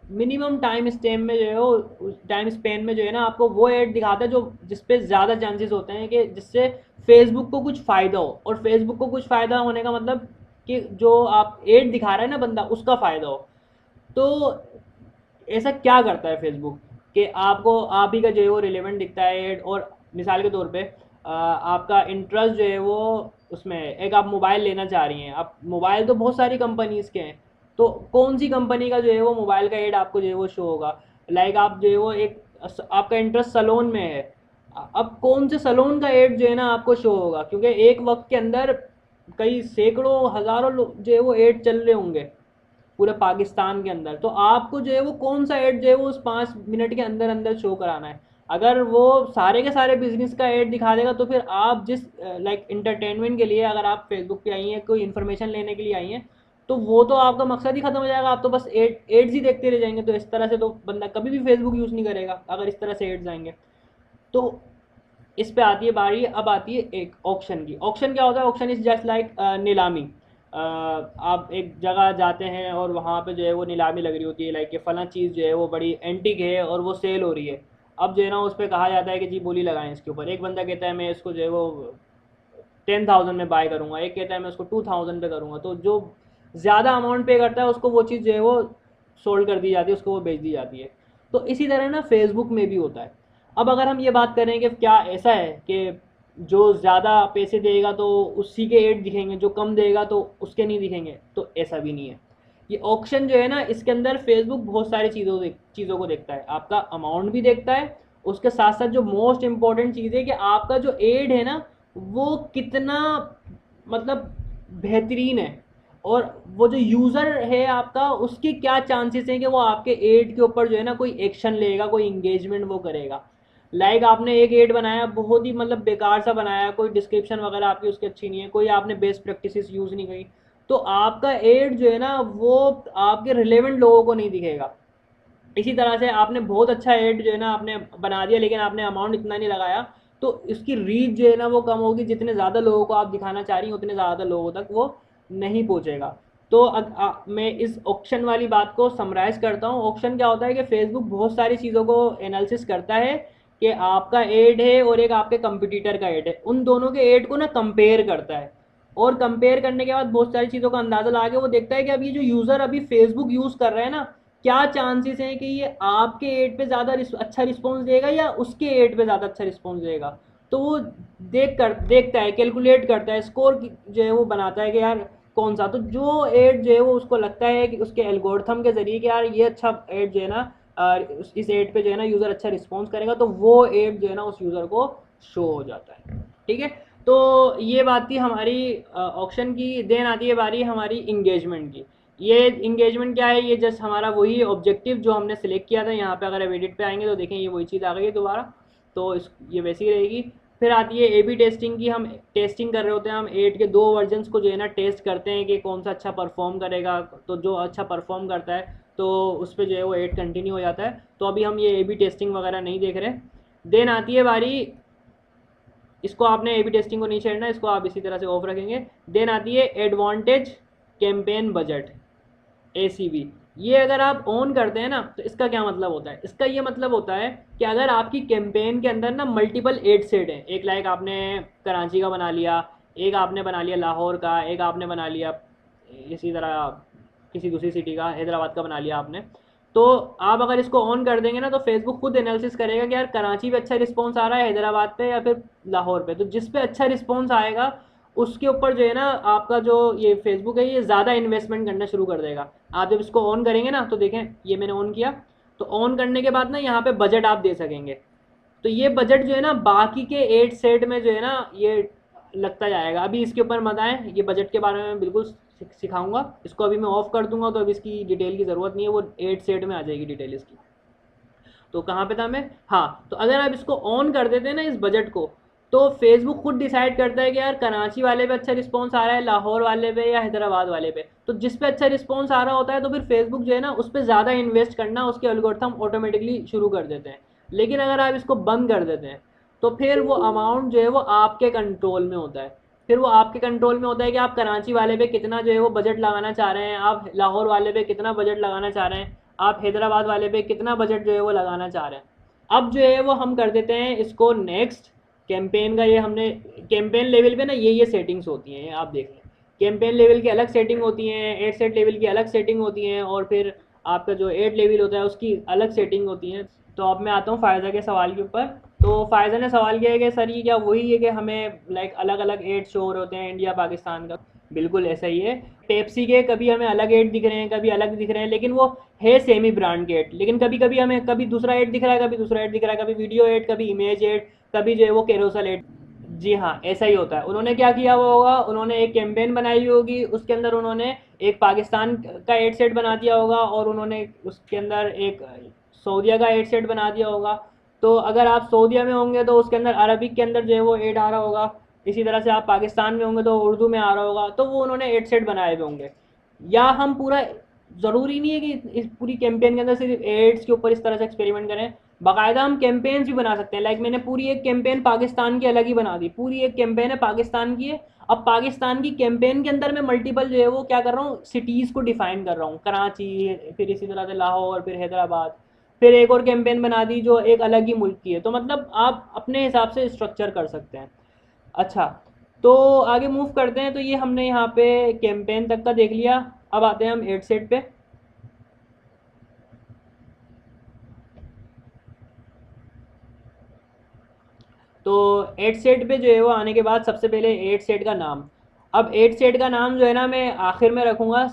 A: मिनिमम टाइम स्टेम में जो है वो उस टाइम स्पेन में जो है ना आपको वो ऐड दिखाता है जो जिस पे ज़्यादा चांसेस होते हैं कि जिससे फेसबुक को कुछ फ़ायदा हो। और फेसबुक को कुछ फ़ायदा होने का मतलब कि जो आप ऐड दिखा रहा है ना बंदा, उसका फ़ायदा हो। तो ऐसा क्या करता है फेसबुक कि आपको आप ही का जो है वो रिलेवेंट दिखता है ऐड। और मिसाल के तौर पे आपका इंटरेस्ट जो है वो उसमें एक आप मोबाइल लेना चाह रही हैं। आप मोबाइल तो बहुत सारी कंपनीज़ के हैं, तो कौन सी कंपनी का जो है वो मोबाइल का ऐड आपको जो है वो शो होगा। लाइक आप जो है वो एक आपका इंटरेस्ट सलोन में है, अब कौन से सलोन का ऐड जो है ना आपको शो होगा, क्योंकि एक वक्त के अंदर कई सैकड़ों हज़ारों जो है वो ऐड चल रहे होंगे पूरे पाकिस्तान के अंदर। तो आपको जो है वो कौन सा ऐड जो है वो उस 5 मिनट के अंदर अंदर शो कराना है। अगर वो सारे के सारे बिजनेस का ऐड दिखा देगा, तो फिर आप जिस लाइक इंटरटेनमेंट के लिए अगर आप फेसबुक पे आई हैं, कोई इन्फॉर्मेशन लेने के लिए आई हैं, तो वो तो आपका मकसद ही खत्म हो जाएगा, आप तो बस एड्स ही देखते रह जाएंगे। तो इस तरह से तो बंदा कभी भी फेसबुक यूज़ नहीं करेगा अगर इस तरह से एड्स आएंगे। तो इस पे आती है बारी, अब आती है एक ऑक्शन की। ऑक्शन क्या होता है? ऑक्शन इज़ जस्ट लाइक नीलामी। आप एक जगह जाते हैं और वहाँ पे जो है वो नीलामी लग रही होती है, लाइक ये फला चीज़ जो है वो बड़ी एंटिक है और वो सेल हो रही है। अब जो है ना उस पर कहा जाता है कि जी बोली लगाएं इसके ऊपर। एक बंदा कहता है मैं इसको जो है वो 10,000 में बाय करूँगा, एक कहता है मैं उसको 2,000 पे करूँगा। तो जो ज़्यादा अमाउंट पे करता है उसको वो चीज़ जो है वो सोल्ड कर दी जाती है, उसको वो बेच दी जाती है। तो इसी तरह ना फेसबुक में भी होता है। अब अगर हम ये बात करें कि क्या ऐसा है कि जो ज़्यादा पैसे देगा तो उसी के एड दिखेंगे, जो कम देगा तो उसके नहीं दिखेंगे, तो ऐसा भी नहीं है। ये ऑक्शन जो है ना, इसके अंदर फेसबुक बहुत सारी चीज़ों को देखता है। आपका अमाउंट भी देखता है, उसके साथ साथ जो मोस्ट इम्पॉर्टेंट चीज़ है कि आपका जो एड है ना वो कितना मतलब बेहतरीन है, और वो जो यूज़र है आपका उसके क्या चांसेस हैं कि वो आपके एड के ऊपर जो है ना कोई एक्शन लेगा, कोई इंगेजमेंट वो करेगा। लाइक आपने एक एड बनाया, बहुत ही मतलब बेकार सा बनाया, कोई डिस्क्रिप्शन वगैरह आपकी उसकी अच्छी नहीं है, कोई आपने बेस्ट प्रैक्टिसेस यूज़ नहीं करी, तो आपका एड जो है ना वो आपके रिलेवेंट लोगों को नहीं दिखेगा। इसी तरह से आपने बहुत अच्छा एड जो है ना आपने बना दिया, लेकिन आपने अमाउंट इतना नहीं लगाया, तो इसकी रीच जो है ना वो कम होगी। जितने ज़्यादा लोगों को आप दिखाना चाह रही हैं उतने ज़्यादा लोगों तक वो नहीं पहुंचेगा। तो मैं इस ऑक्शन वाली बात को समराइज़ करता हूँ। ऑक्शन क्या होता है कि फेसबुक बहुत सारी चीज़ों को एनालिसिस करता है कि आपका एड है और एक आपके कंपटीटर का एड है, उन दोनों के एड को ना कंपेयर करता है, और कंपेयर करने के बाद बहुत सारी चीज़ों का अंदाज़ा लगा के वो देखता है कि अब ये जो यूज़र अभी फेसबुक यूज़ कर रहे हैं ना, क्या चांसेस हैं कि ये आपके एड पे ज़्यादा अच्छा रिस्पॉन्स देगा या उसके एड पे ज़्यादा अच्छा रिस्पॉन्स देगा। तो वो देखता है, कैलकुलेट करता है, स्कोर जो है वो बनाता है कि यार कौन सा, तो जो एड जो है वो उसको लगता है कि उसके एल्गोरिथम के ज़रिए कि यार ये अच्छा एड जो है ना इस एड पे जो है ना यूज़र अच्छा रिस्पॉन्स करेगा, तो वो एड जो है ना उस यूज़र को शो हो जाता है। ठीक है, तो ये बात थी हमारी ऑक्शन की। देन आती है बारी हमारी इंगेजमेंट की। ये इंगेजमेंट क्या है? ये जस्ट हमारा वही ऑब्जेक्टिव जो हमने सेलेक्ट किया था। यहाँ पे अगर आप एडिट पे आएंगे तो देखें ये वही चीज़ आ गई है दोबारा, तो ये वैसी ही रहेगी। फिर आती है ए बी टेस्टिंग की। हम टेस्टिंग कर रहे होते हैं, हम एड के 2 वर्जन्स को जो है ना टेस्ट करते हैं कि कौन सा अच्छा परफॉर्म करेगा, तो जो अच्छा परफॉर्म करता है तो उस पर जो है वो एड कंटिन्यू हो जाता है। तो अभी हम ये ए बी टेस्टिंग वगैरह नहीं देख रहे। देन आती है बारी, इसको आपने ए बी टेस्टिंग को नहीं छेड़ना, इसको आप इसी तरह से ऑफ रखेंगे। देन आती है एडवांटेज कैंपेन बजट, ACB। ये अगर आप ऑन करते हैं ना तो इसका क्या मतलब होता है? इसका ये मतलब होता है कि अगर आपकी कैंपेन के अंदर ना मल्टीपल एड सेट हैं, एक लाइक आपने कराची का बना लिया, एक आपने बना लिया लाहौर का, एक आपने बना लिया इसी तरह किसी दूसरी सिटी का, हैदराबाद का बना लिया आपने, तो आप अगर इसको ऑन कर देंगे ना तो फेसबुक खुद एनालिसिस करेगा कि यार कराची पे अच्छा रिस्पॉन्स आ रहा है, हैदराबाद पे या फिर लाहौर पे। तो जिस पे अच्छा रिस्पॉन्स आएगा उसके ऊपर जो है ना आपका जो ये फेसबुक है ये ज़्यादा इन्वेस्टमेंट करना शुरू कर देगा। आप जब इसको ऑन करेंगे ना तो देखें ये मैंने ऑन किया, तो ऑन करने के बाद ना यहाँ पे बजट आप दे सकेंगे। तो ये बजट जो है ना बाकी के 8 सेट में जो है ना ये लगता जाएगा। अभी इसके ऊपर मत आए, ये बजट के बारे में बिल्कुल सिखाऊंगा। इसको अभी मैं ऑफ कर दूंगा तो अभी इसकी डिटेल की ज़रूरत नहीं है, वो 8 सेट में आ जाएगी डिटेल इसकी। तो कहाँ पे था मैं? हाँ, तो अगर आप इसको ऑन कर देते हैं ना इस बजट को, तो फेसबुक खुद डिसाइड करता है कि यार कराची वाले पे अच्छा रिस्पॉन्स आ रहा है, लाहौर वाले पे या हैदराबाद वाले पे। तो जिस पे अच्छा रिस्पॉन्स आ रहा होता है तो फिर फेसबुक जो है ना उस पर ज़्यादा इन्वेस्ट करना उसके एल्गोरिथम ऑटोमेटिकली शुरू कर देते हैं। लेकिन अगर आप इसको बंद कर देते हैं तो फिर वो अमाउंट जो है वो आपके कंट्रोल में होता है। फिर वो आपके कंट्रोल में होता है कि आप कराची वाले पे कितना जो है वो बजट लगाना चाह रहे हैं, आप लाहौर वाले पे कितना बजट लगाना चाह रहे हैं, आप हैदराबाद वाले पे कितना बजट जो है वो लगाना चाह रहे हैं। अब जो है वो हम कर देते हैं इसको नेक्स्ट। कैंपेन का ये हमने कैंपेन लेवल पे ना ये सेटिंग्स होती हैं, ये आप देख लें। कैंपेन लेवल की अलग सेटिंग होती हैं, एड सेट लेवल की अलग सेटिंग होती हैं, और फिर आपका जो एड लेवल होता है उसकी अलग सेटिंग होती है। तो अब मैं आता हूँ फ़ायदा के सवाल के ऊपर। तो फ़ायदा ने सवाल किया है कि सर ये क्या वही है कि हमें लाइक अलग अलग एड शो हो रहे होते हैं इंडिया पाकिस्तान का? बिल्कुल ऐसा ही है। पेप्सी के कभी हमें अलग एड दिख रहे हैं, कभी अलग दिख रहे हैं, लेकिन वो है सेम ही ब्रांड के एड। लेकिन कभी कभी हमें कभी दूसरा एड दिख रहा है, कभी दूसरा एड दिख रहा है, कभी वीडियो एड, कभी इमेज एड, कभी जो है वो कैरोसल एड। जी हाँ, ऐसा ही होता है। उन्होंने क्या किया हुआ होगा, उन्होंने एक कैंपेन बनाई हुई होगी, उसके अंदर उन्होंने एक पाकिस्तान का एड सेट बना दिया होगा और उन्होंने उसके अंदर एक सऊदीया का एड सेट बना दिया होगा। तो अगर आप सऊदीया में होंगे तो उसके अंदर अरबिक के अंदर जो है वो एड आ रहा होगा। इसी तरह से आप पाकिस्तान में होंगे तो उर्दू में आ रहा होगा। तो वो उन्होंने एड सेट बनाए हुए होंगे। या हम पूरा, ज़रूरी नहीं है कि इस पूरी कैंपेन के अंदर सिर्फ एड्स के ऊपर इस तरह से एक्सपेरिमेंट करें, बाकायदा हम कैंपेन्स भी बना सकते हैं। लाइक मैंने पूरी एक कैंपेन पाकिस्तान की अलग ही बना दी, पूरी एक कैंपेन है पाकिस्तान की है। अब पाकिस्तान की कैंपेन के अंदर मैं मल्टीपल जो है वो क्या कर रहा हूँ, सिटीज़ को डिफाइन कर रहा हूँ, कराची, फिर इसी तरह से लाहौर, फिर हैदराबाद, फिर एक और कैंपेन बना दी जो एक अलग ही मुल्क की है। तो मतलब आप अपने हिसाब से स्ट्रक्चर कर सकते हैं। अच्छा, तो आगे मूव करते हैं। तो ये हमने यहाँ पे कैंपेन तक का देख लिया। अब आते हैं हम एड सेट पे। तो एड सेट पे जो है वो आने के बाद सबसे पहले एड सेट का नाम। अब एड सेट का नाम जो है ना मैं आखिर में रखूँगा।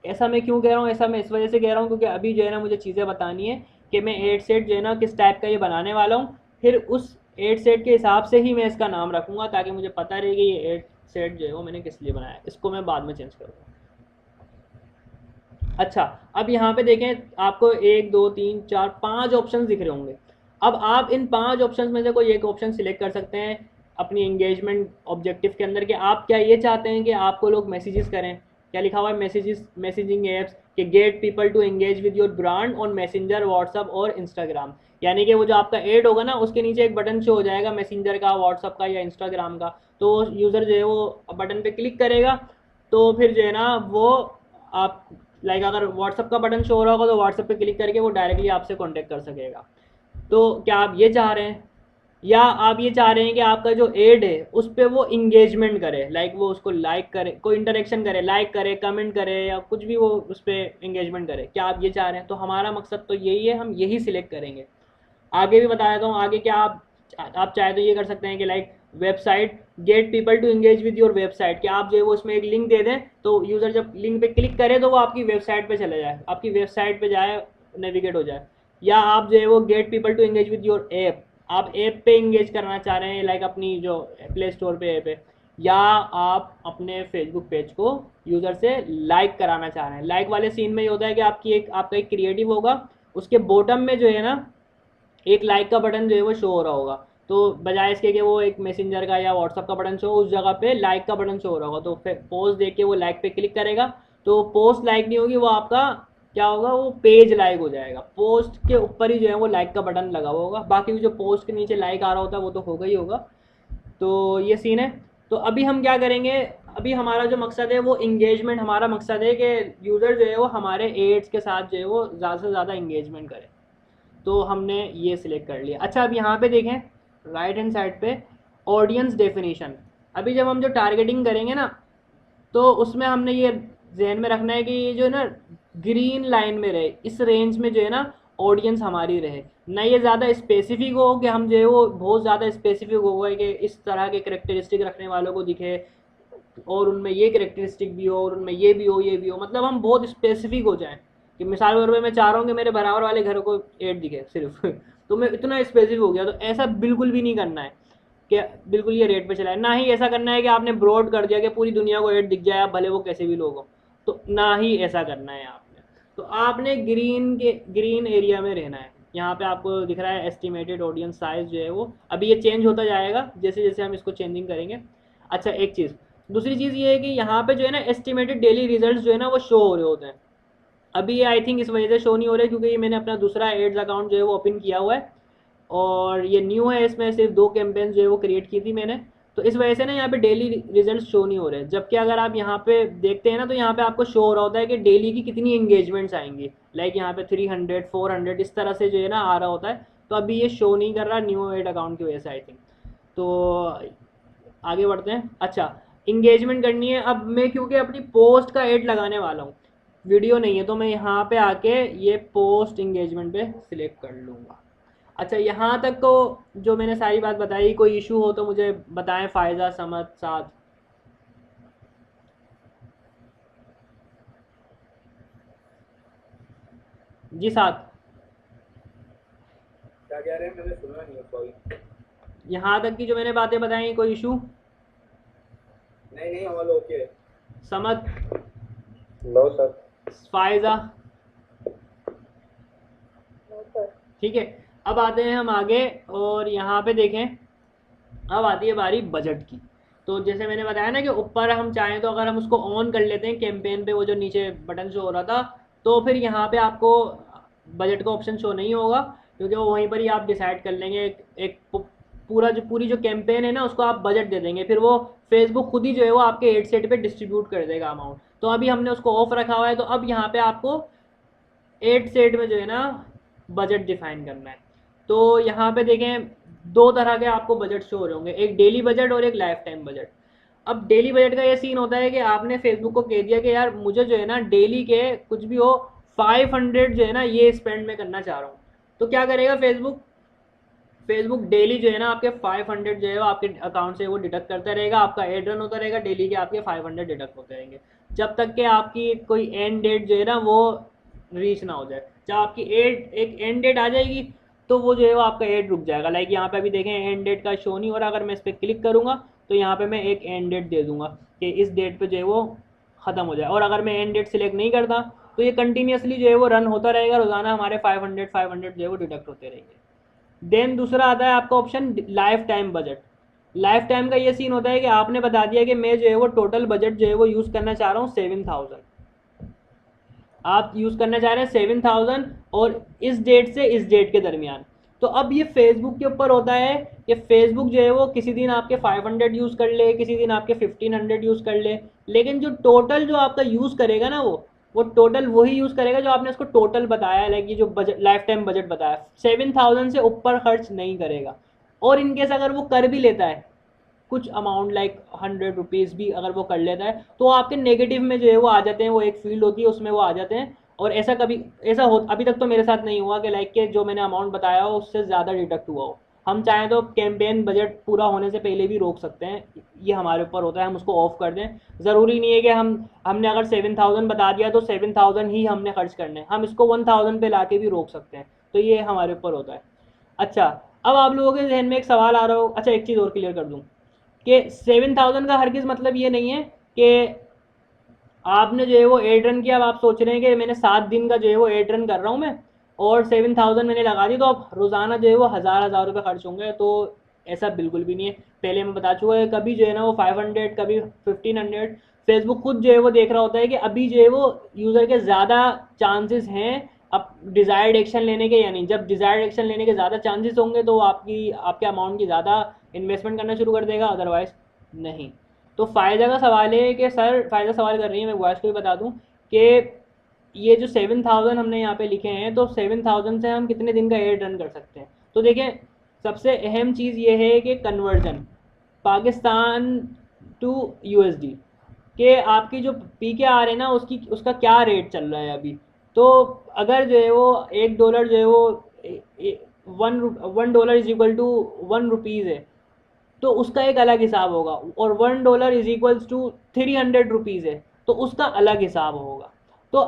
A: ऐसा मैं क्यों कह रहा हूँ, ऐसा मैं इस वजह से कह रहा हूँ क्योंकि अभी जो है ना मुझे चीज़ें बतानी है कि मैं एड सेट जो है ना किस टाइप का ये बनाने वाला हूँ। फिर उस एड सेट के हिसाब से ही मैं इसका नाम रखूँगा ताकि मुझे पता रहे कि ये एड सेट जो है वो मैंने किस लिए बनाया। इसको मैं बाद में चेंज करूँगा। अच्छा, अब यहाँ पे देखें, आपको 1 2 3 4 5 ऑप्शन दिख रहे होंगे। अब आप इन 5 ऑप्शन में से कोई एक ऑप्शन सिलेक्ट कर सकते हैं अपनी एंगेजमेंट ऑब्जेक्टिव के अंदर कि आप क्या ये चाहते हैं कि आपको लोग मैसेजेस करें। क्या लिखा हुआ है, मैसेजेस, मैसेजिंग एप्स कि get people to engage with your brand on Messenger, WhatsApp और इंस्टाग्राम। यानी कि वो जो आपका एड होगा ना उसके नीचे एक बटन शो हो जाएगा मैसेंजर का, व्हाट्सअप का या इंस्टाग्राम का। तो यूज़र जो है वो बटन पे क्लिक करेगा तो फिर जो है ना वो आप, लाइक अगर व्हाट्सअप का बटन शो हो रहा होगा तो व्हाट्सअप पे क्लिक करके वो डायरेक्टली आपसे कांटेक्ट कर सकेगा। तो क्या आप ये चाह रहे हैं, या आप ये चाह रहे हैं कि आपका जो एड है उस पर वो इंगेजमेंट करे, लाइक वो उसको लाइक करे, कोई इंटरेक्शन करे, लाइक करे, कमेंट करे, या कुछ भी वो उस पर इंगेजमेंट करे। क्या आप ये चाह रहे हैं? तो हमारा मकसद तो यही है, हम यही सिलेक्ट करेंगे। आगे भी बता देता हूँ, आगे क्या आप चाहे तो ये कर सकते हैं कि like website, get people to engage with your website, कि आप जो है वो उसमें एक लिंक दे दें तो यूज़र जब लिंक पे क्लिक करे तो वो आपकी वेबसाइट पे चले जाए, आपकी वेबसाइट पे जाए, नेविगेट हो जाए। या आप जो है वो get people to engage with your app, आप ऐप पे इंगेज करना चाह रहे हैं, लाइक अपनी जो प्ले स्टोर पे ऐप है, या आप अपने फेसबुक पेज को यूज़र से लाइक कराना चाह रहे हैं। लाइक वाले सीन में ये होता है कि आपका एक क्रिएटिव होगा, उसके बॉटम में जो है ना एक लाइक का बटन जो है वो शो हो रहा होगा। तो बजाय इसके कि वो एक मैसेंजर का या व्हाट्सअप का बटन शो, उस जगह पे लाइक का बटन शो हो रहा होगा। तो फिर पोस्ट देख के वो लाइक पे क्लिक करेगा तो पोस्ट लाइक नहीं होगी, वो आपका क्या होगा, वो पेज लाइक हो जाएगा। पोस्ट के ऊपर ही जो है वो लाइक का बटन लगा हुआ होगा, बाकी जो पोस्ट के नीचे लाइक आ रहा होता है वो तो होगा ही होगा। तो ये सीन है। तो अभी हम क्या करेंगे, अभी हमारा जो मकसद है वो इंगेजमेंट, हमारा मकसद है कि यूज़र जो है वो हमारे एड्स के साथ जो है वो ज़्यादा से ज़्यादा इंगेजमेंट करे। तो हमने ये सिलेक्ट कर लिया। अच्छा, अब यहाँ पे देखें राइट हैंड साइड पे ऑडियंस डेफिनेशन। अभी जब हम जो टारगेटिंग करेंगे ना तो उसमें हमने ये जहन में रखना है कि ये जो है ना ग्रीन लाइन में रहे, इस रेंज में जो है ना ऑडियंस हमारी रहे, ना ये ज़्यादा स्पेसिफिक हो कि हम जो है वो बहुत ज़्यादा स्पेसिफिक हो गए कि इस तरह के करेक्टरिस्टिक रखने वालों को दिखे और उनमें ये करेक्टरिस्टिक भी हो और उनमें ये भी हो, ये भी हो, मतलब हम बहुत स्पेसिफिक हो जाएं कि मिसाल के तौर पे मैं चाह रहा हूँ कि मेरे बराबर वाले घर को एड दिखे सिर्फ तो मैं इतना स्पेसिफिक हो गया। तो ऐसा बिल्कुल भी नहीं करना है कि बिल्कुल ये रेट पे चलाए, ना ही ऐसा करना है कि आपने ब्रॉड कर दिया कि पूरी दुनिया को एड दिख जाए भले वो कैसे भी लोग हो, तो ना ही ऐसा करना है आपने। तो आपने ग्रीन एरिया में रहना है। यहाँ पे आपको दिख रहा है एस्टिमेटेड ऑडियंस साइज जो है वो अभी ये चेंज होता जाएगा जैसे जैसे हम इसको चेंजिंग करेंगे। अच्छा, एक चीज़, दूसरी चीज़ ये है कि यहाँ पे जो है ना एस्टिमेटेड डेली रिजल्ट जो है ना वो शो हो रहे होते हैं। अभी ये आई थिंक इस वजह से शो नहीं हो रहे क्योंकि ये मैंने अपना दूसरा एड्स अकाउंट जो है वो ओपन किया हुआ है और ये न्यू है, इसमें सिर्फ 2 कैंपेन जो है वो क्रिएट की थी मैंने। तो इस वजह से ना यहाँ पे डेली रिजल्ट शो नहीं हो रहे। जबकि अगर आप यहाँ पे देखते हैं ना तो यहाँ पे आपको शो हो रहा होता है कि डेली की कितनी एंगेजमेंट्स आएंगी, लाइक यहाँ पे 300 400 इस तरह से जो है ना आ रहा होता है। तो अभी ये शो नहीं कर रहा न्यू एड अकाउंट की वजह से आई थिंक। तो आगे बढ़ते हैं। अच्छा, इंगेजमेंट करनी है। अब मैं क्योंकि अपनी पोस्ट का एड लगाने वाला हूँ, वीडियो नहीं है, तो मैं यहाँ पे आके ये पोस्ट इंगेजमेंट पे सिलेक्ट कर लूँगा। अच्छा, यहाँ तक को जो मैंने सारी बात बताई, कोई इशू हो तो मुझे बताएं, फ़ायदा समझ साथ। जी साथ,
C: क्या कह रहे हैं, मैंने सुना नहीं, सॉरी।
A: यहाँ तक की जो मैंने बातें बताई कोई इशू?
C: नहीं नहीं, ऑल ओके।
A: समझ,
B: नो सर।
A: फ़ायदा, ठीक है। अब आते हैं हम आगे और यहाँ पे देखें, अब आती है बारी बजट की। तो जैसे मैंने बताया ना कि ऊपर हम चाहें तो अगर हम उसको ऑन कर लेते हैं कैंपेन पे, वो जो नीचे बटन शो हो रहा था, तो फिर यहाँ पे आपको बजट का ऑप्शन शो नहीं होगा, क्योंकि वो वहीं पर ही आप डिसाइड कर लेंगे। पूरी जो कैंपेन है ना उसको आप बजट दे देंगे, फिर वो फेसबुक खुद ही जो है वो आपके एड सेट पे डिस्ट्रीब्यूट कर देगा अमाउंट। तो अभी हमने उसको ऑफ रखा हुआ है, तो अब यहाँ पे आपको एड सेट में जो है ना बजट डिफाइन करना है। तो यहाँ पे देखें, दो तरह के आपको बजट शो हो रहे होंगे, एक डेली बजट और एक लाइफ टाइम बजट। अब डेली बजट का ये सीन होता है कि आपने फेसबुक को कह दिया कि यार मुझे जो है ना डेली के कुछ भी हो 500 जो है ना ये स्पेंड में करना चाह रहा हूँ। तो क्या करेगा फेसबुक, डेली जो है ना आपके 500 जो है वो आपके अकाउंट से वो डिडक्ट करता रहेगा, आपका एड रन होता रहेगा, डेली के आपके 500 डिडक्ट होते रहेंगे, जब तक कि आपकी कोई एंड डेट जो है ना वो रीच ना हो जाए। जब आपकी एक एंड डेट आ जाएगी तो वो जो है वो आपका एड रुक जाएगा। लाइक यहाँ पे अभी देखें एंड डेट का शो नहीं हो रहा, अगर मैं इस पर क्लिक करूँगा तो यहाँ पे मैं एक एंड डेट दे दूंगा कि इस डेट पे जो है वो ख़त्म हो जाए, और अगर मैं एंड डेट सिलेक्ट नहीं करता तो ये कंटिन्यूसली जो है वो रन होता रहेगा, रोज़ाना हमारे 500 जो है वो डिडक्ट होते रहेंगे। देन दूसरा आता है आपका option life time budget. Life time का ये सीन होता है कि आपने बता दिया कि मैं जो है वो टोटल बजट जो है वो यूज़ करना चाह रहा हूँ 7000, आप यूज़ करना चाह रहे हैं 7000 और इस डेट से इस डेट के दरमियान। तो अब ये फेसबुक के ऊपर होता है कि फेसबुक जो है वो किसी दिन आपके 500 यूज़ कर ले, किसी दिन आपके 1500 यूज़ कर ले, लेकिन जो टोटल जो आपका यूज़ करेगा ना वो टोटल वही यूज़ करेगा जो आपने उसको टोटल बताया है। लाइक ये जो बजट लाइफ टाइम बजट बताया 7000 से ऊपर खर्च नहीं करेगा। और इनकेस अगर वो कर भी लेता है कुछ अमाउंट लाइक 100 रुपीज़ भी अगर वो कर लेता है तो आपके नेगेटिव में जो है वो आ जाते हैं, वो एक फील्ड होती है उसमें वो आ जाते हैं। और ऐसा हो अभी तक तो मेरे साथ नहीं हुआ कि लाइक के जो मैंने अमाउंट बताया हो उससे ज़्यादा डिडक्ट हुआ हो। हम चाहें तो कैंपेन बजट पूरा होने से पहले भी रोक सकते हैं, ये हमारे ऊपर होता है, हम उसको ऑफ कर दें। ज़रूरी नहीं है कि हमने अगर 7000 बता दिया तो 7000 ही हमने खर्च करने हैं, हम इसको 1000 पे ला के भी रोक सकते हैं, तो ये हमारे ऊपर होता है। अच्छा, अब आप लोगों के जहन में एक सवाल आ रहा हो, अच्छा एक चीज़ और क्लियर कर दूँ कि 7000 का हरगिज़ मतलब ये नहीं है कि आपने जो है वो एड रन किया, अब आप सोच रहे हैं कि मैंने 7 दिन का जो है वो एड रन कर रहा हूँ मैं और 7000 मैंने लगा दी तो अब रोज़ाना जो है वो हज़ार रुपये खर्च होंगे, तो ऐसा बिल्कुल भी नहीं है। पहले मैं बता चुका है, कभी जो है ना वो 500 कभी 1500 फेसबुक खुद जो है वो देख रहा होता है कि अभी जो है वो यूज़र के ज़्यादा चांसेस हैं अब डिज़ायर्ड एक्शन लेने के या नहीं। जब डिज़ायर्ड एक्शन लेने के ज़्यादा चांसेस होंगे तो वो आपके अमाउंट की ज़्यादा इन्वेस्टमेंट करना शुरू कर देगा, अदरवाइज़ नहीं। तो फ़ायदा का सवाल है कि सर फ़ायदा सवाल कर रही है, मैं वॉइस को भी बता दूं कि ये जो 7000 हमने यहाँ पे लिखे हैं तो 7000 से हम कितने दिन का एड रन कर सकते हैं। तो देखें सबसे अहम चीज़ ये है कि कन्वर्जन पाकिस्तान टू यूएसडी के आपकी जो पी के आ रहे हैं ना उसका क्या रेट चल रहा है अभी। तो अगर जो है वो $1 जो है वो 1 $1 इज इक्वल टू 1 रुपीज़ है तो उसका एक अलग हिसाब होगा, और $1 इज इक्वल्स टू 300 रुपीज़ है तो उसका अलग हिसाब होगा। तो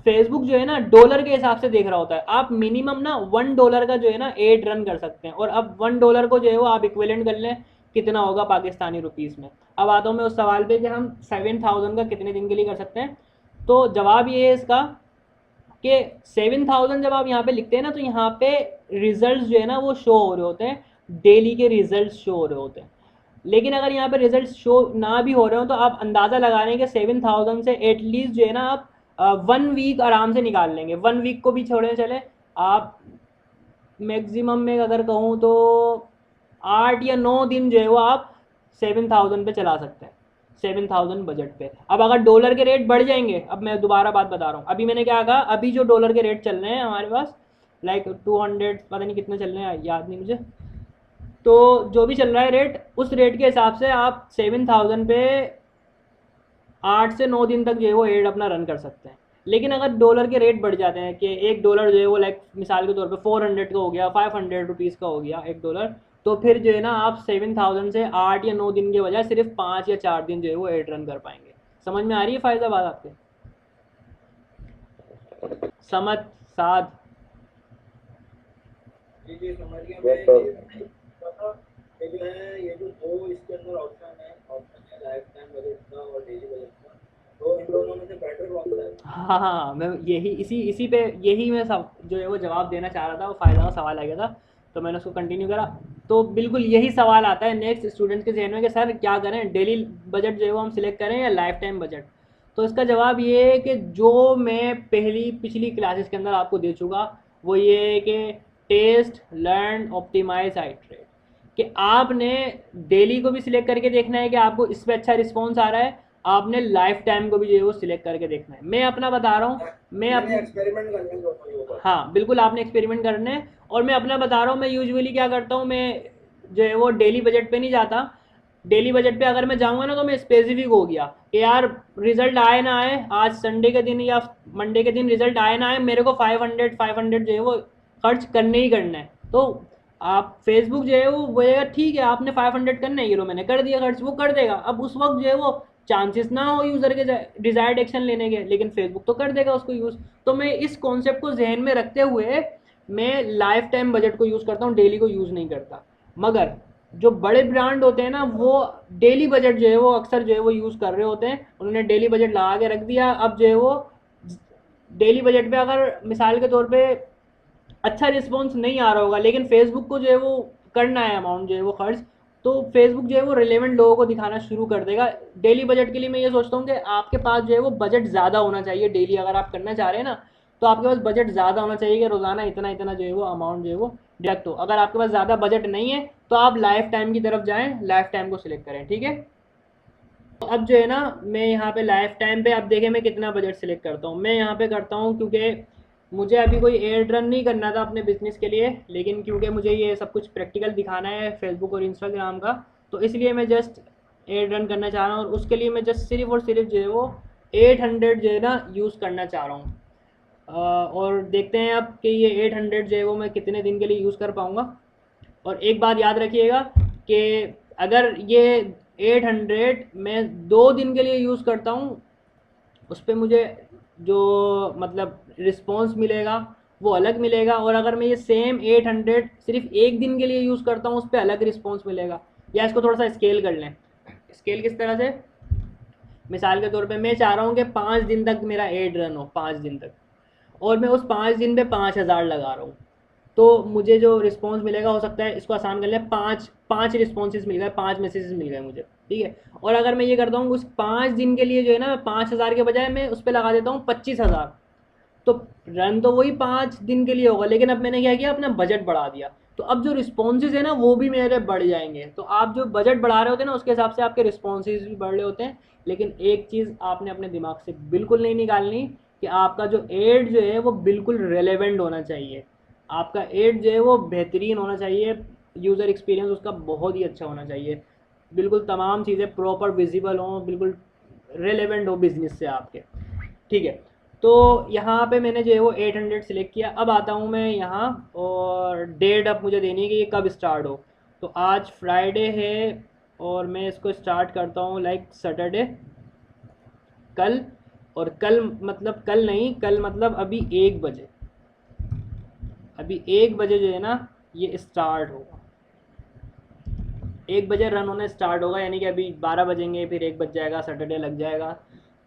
A: फेसबुक जो है ना डॉलर के हिसाब से देख रहा होता है, आप मिनिमम ना $1 का जो है ना एड रन कर सकते हैं, और अब $1 को जो है वो आप इक्विवेलेंट कर लें कितना होगा पाकिस्तानी रुपीज़ में। अब आता हूँ मैं उस सवाल पे कि हम 7000 का कितने दिन के लिए कर सकते हैं। तो जवाब ये है इसका कि 7000 जब आप यहाँ पे लिखते हैं ना तो यहाँ पे रिजल्ट जो है ना वो शो हो रहे होते हैं, डेली के रिजल्ट शो हो रहे होते हैं। लेकिन अगर यहाँ पे रिजल्ट शो ना भी हो रहे हो तो आप अंदाज़ा लगा लें कि 7000 से एटलीस्ट जो है ना आप 1 वीक आराम से निकाल लेंगे। 1 वीक को भी छोड़े चले, आप मैक्सिमम में अगर कहूँ तो 8 या 9 दिन जो है वो आप 7000 पे चला सकते हैं, 7000 बजट पे। अब अगर डॉलर के रेट बढ़ जाएंगे, अब मैं दोबारा बात बता रहा हूँ, अभी मैंने क्या कहा, अभी जो डॉलर के रेट चल रहे हैं हमारे पास लाइक 200 पता नहीं कितने चल रहे हैं याद नहीं मुझे, तो जो भी चल रहा है रेट उस रेट के हिसाब से आप 7000 पे 8 से 9 दिन तक जो है वो एड अपना रन कर सकते हैं। लेकिन अगर डॉलर के रेट बढ़ जाते हैं कि $1 जो है वो लाइक मिसाल के तौर पे 400 का हो गया, 500 रुपीज़ का हो गया $1, तो फिर जो है ना आप 7000 से 8 या 9 दिन के बजाय सिर्फ 5 या 4 दिन जो है वो एड रन कर पाएंगे। समझ में आ रही है फ़ायदा बात आपके? समझ साध
C: जी समझ गया
B: मैं
C: मैं।
B: तो
C: ये जो है ये जो दो इसके अंदर ऑप्शन है लाइफ टाइम बजट का और डेली बजट का, तो इन दोनों में से बेटर कौन सा है?
A: हाँ हाँ, मैं यही इसी इसी पे यही मैं सब जो है वो जवाब देना चाह रहा था, वो फ़ायदा का सवाल आ गया था। तो मैंने उसको कंटिन्यू करा। तो बिल्कुल यही सवाल आता है नेक्स्ट स्टूडेंट के जहन में कि सर क्या करें, डेली बजट जो है वो हम सिलेक्ट करें या लाइफ टाइम बजट। तो इसका जवाब ये है कि जो मैं पिछली क्लासेस के अंदर आपको दे चुका वो ये है कि टेस्ट, लर्न, ऑप्टिमाइज, आइटरेट, कि आपने डेली को भी सिलेक्ट करके देखना है कि आपको इस पर अच्छा रिस्पॉन्स आ रहा है, आपने लाइफ टाइम को भी जो है वो सिलेक्ट करके देखना है। मैं अपना बता रहा हूँ, मैं अपनी
C: एक्सपेरिमेंट करने के ऊपर ये होगा।
A: हाँ बिल्कुल आपने एक्सपेरिमेंट करने हैं। और मैं अपना बता रहा हूँ, मैं यूजुअली क्या करता हूँ, मैं जो है वो डेली बजट पे नहीं जाता। डेली बजट पे अगर मैं जाऊँगा ना तो मैं स्पेसिफिक हो गया कि यार रिजल्ट आए ना आए, आज संडे के दिन या मंडे के दिन रिजल्ट आए ना आए, मेरे को 500 जो है वो खर्च करने ही करना है। तो आप फेसबुक जो है वो बोलेगा ठीक है आपने 500 करना है, ये लो मैंने कर दिया खर्च, वो कर देगा। अब उस वक्त जो है वो चांसेस ना हो यूज़र के डिजायर्ड एक्शन लेने के, लेकिन फेसबुक तो कर देगा उसको यूज़। तो मैं इस कॉन्सेप्ट को जहन में रखते हुए मैं लाइफ टाइम बजट को यूज़ करता हूँ, डेली को यूज़ नहीं करता। मगर जो बड़े ब्रांड होते हैं ना वो डेली बजट जो है वो अक्सर जो है वो यूज़ कर रहे होते हैं, उन्होंने डेली बजट लगा के रख दिया। अब जो है वो डेली बजट पे अगर मिसाल के तौर पे अच्छा रिस्पॉन्स नहीं आ रहा होगा, लेकिन फेसबुक को जो है वो करना है अमाउंट जो है वो खर्च, तो फेसबुक जो है वो रिलेवेंट लोगों को दिखाना शुरू कर देगा। डेली बजट के लिए मैं ये सोचता हूँ कि आपके पास जो है वो बजट ज़्यादा होना चाहिए। डेली अगर आप करना चाह रहे हैं ना तो आपके पास बजट ज़्यादा होना चाहिए कि रोज़ाना इतना इतना जो है वो अमाउंट जो है वो डिडक्ट हो। अगर आपके पास ज़्यादा बजट नहीं है तो आप लाइफ टाइम की तरफ जाएँ, लाइफ टाइम को सिलेक्ट करें, ठीक है। तो अब जो है ना मैं यहाँ पे लाइफ टाइम पे, अब देखें मैं कितना बजट सिलेक्ट करता हूँ। मैं यहाँ पे करता हूँ क्योंकि मुझे अभी कोई एड रन नहीं करना था अपने बिजनेस के लिए, लेकिन क्योंकि मुझे ये सब कुछ प्रैक्टिकल दिखाना है फेसबुक और इंस्टाग्राम का, तो इसलिए मैं जस्ट एड रन करना चाह रहा हूँ। और उसके लिए मैं जस्ट सिर्फ और सिर्फ जो है वो 800 जो है ना यूज़ करना चाह रहा हूँ। और देखते हैं अब कि ये 800 जो है वो मैं कितने दिन के लिए यूज़ कर पाऊँगा। और एक बात याद रखिएगा कि अगर ये 800 मैं 2 दिन के लिए यूज़ करता हूँ, उस पर मुझे जो मतलब रिस्पॉन्स मिलेगा वो अलग मिलेगा। और अगर मैं ये सेम 800 सिर्फ एक दिन के लिए यूज़ करता हूँ उस पर अलग रिस्पॉन्स मिलेगा। या इसको थोड़ा सा स्केल कर लें। स्केल किस तरह से, मिसाल के तौर पे मैं चाह रहा हूँ कि 5 दिन तक मेरा एड रन हो, 5 दिन तक, और मैं उस 5 दिन पे 5000 लगा रहा हूँ, तो मुझे जो रिस्पॉन्स मिलेगा हो सकता है, इसको आसान कर लें, पाँच पाँच रिस्पॉन्सेज मिल गए, 5 मैसेजेस मिल गए मुझे, ठीक है। और अगर मैं ये करता हूँ उस 5 दिन के लिए जो है ना मैं 5000 के बजाय मैं उस पर लगा देता हूँ 25,000, तो रन तो वही 5 दिन के लिए होगा, लेकिन अब मैंने क्या किया, अपना बजट बढ़ा दिया। तो अब जो रिस्पॉन्सेज है ना वो भी मेरे बढ़ जाएंगे। तो आप जो बजट बढ़ा रहे होते हैं ना उसके हिसाब से आपके रिस्पॉन्सेज भी बढ़ रहे होते हैं। लेकिन एक चीज़ आपने अपने दिमाग से बिल्कुल नहीं निकालनी कि आपका जो एड जो है वो बिल्कुल रेलेवेंट होना चाहिए। आपका एड जो है वो बेहतरीन होना चाहिए, यूज़र एक्सपीरियंस उसका बहुत ही अच्छा होना चाहिए, बिल्कुल तमाम चीज़ें प्रॉपर विजिबल हों, बिल्कुल रेलेवेंट हो बिजनेस से आपके, ठीक है। तो यहाँ पे मैंने जो है वो 800 सिलेक्ट किया। अब आता हूँ मैं यहाँ, और डेट अब मुझे देनी है कि ये कब स्टार्ट हो। तो आज फ्राइडे है और मैं इसको स्टार्ट करता हूँ लाइक सैटरडे, कल। और कल मतलब कल नहीं, कल मतलब अभी 1 बजे, अभी 1 बजे जो है ना ये स्टार्ट होगा, 1 बजे रन होना स्टार्ट होगा, यानी कि अभी 12 बजेंगे, फिर 1 बज जाएगा, सैटरडे लग जाएगा,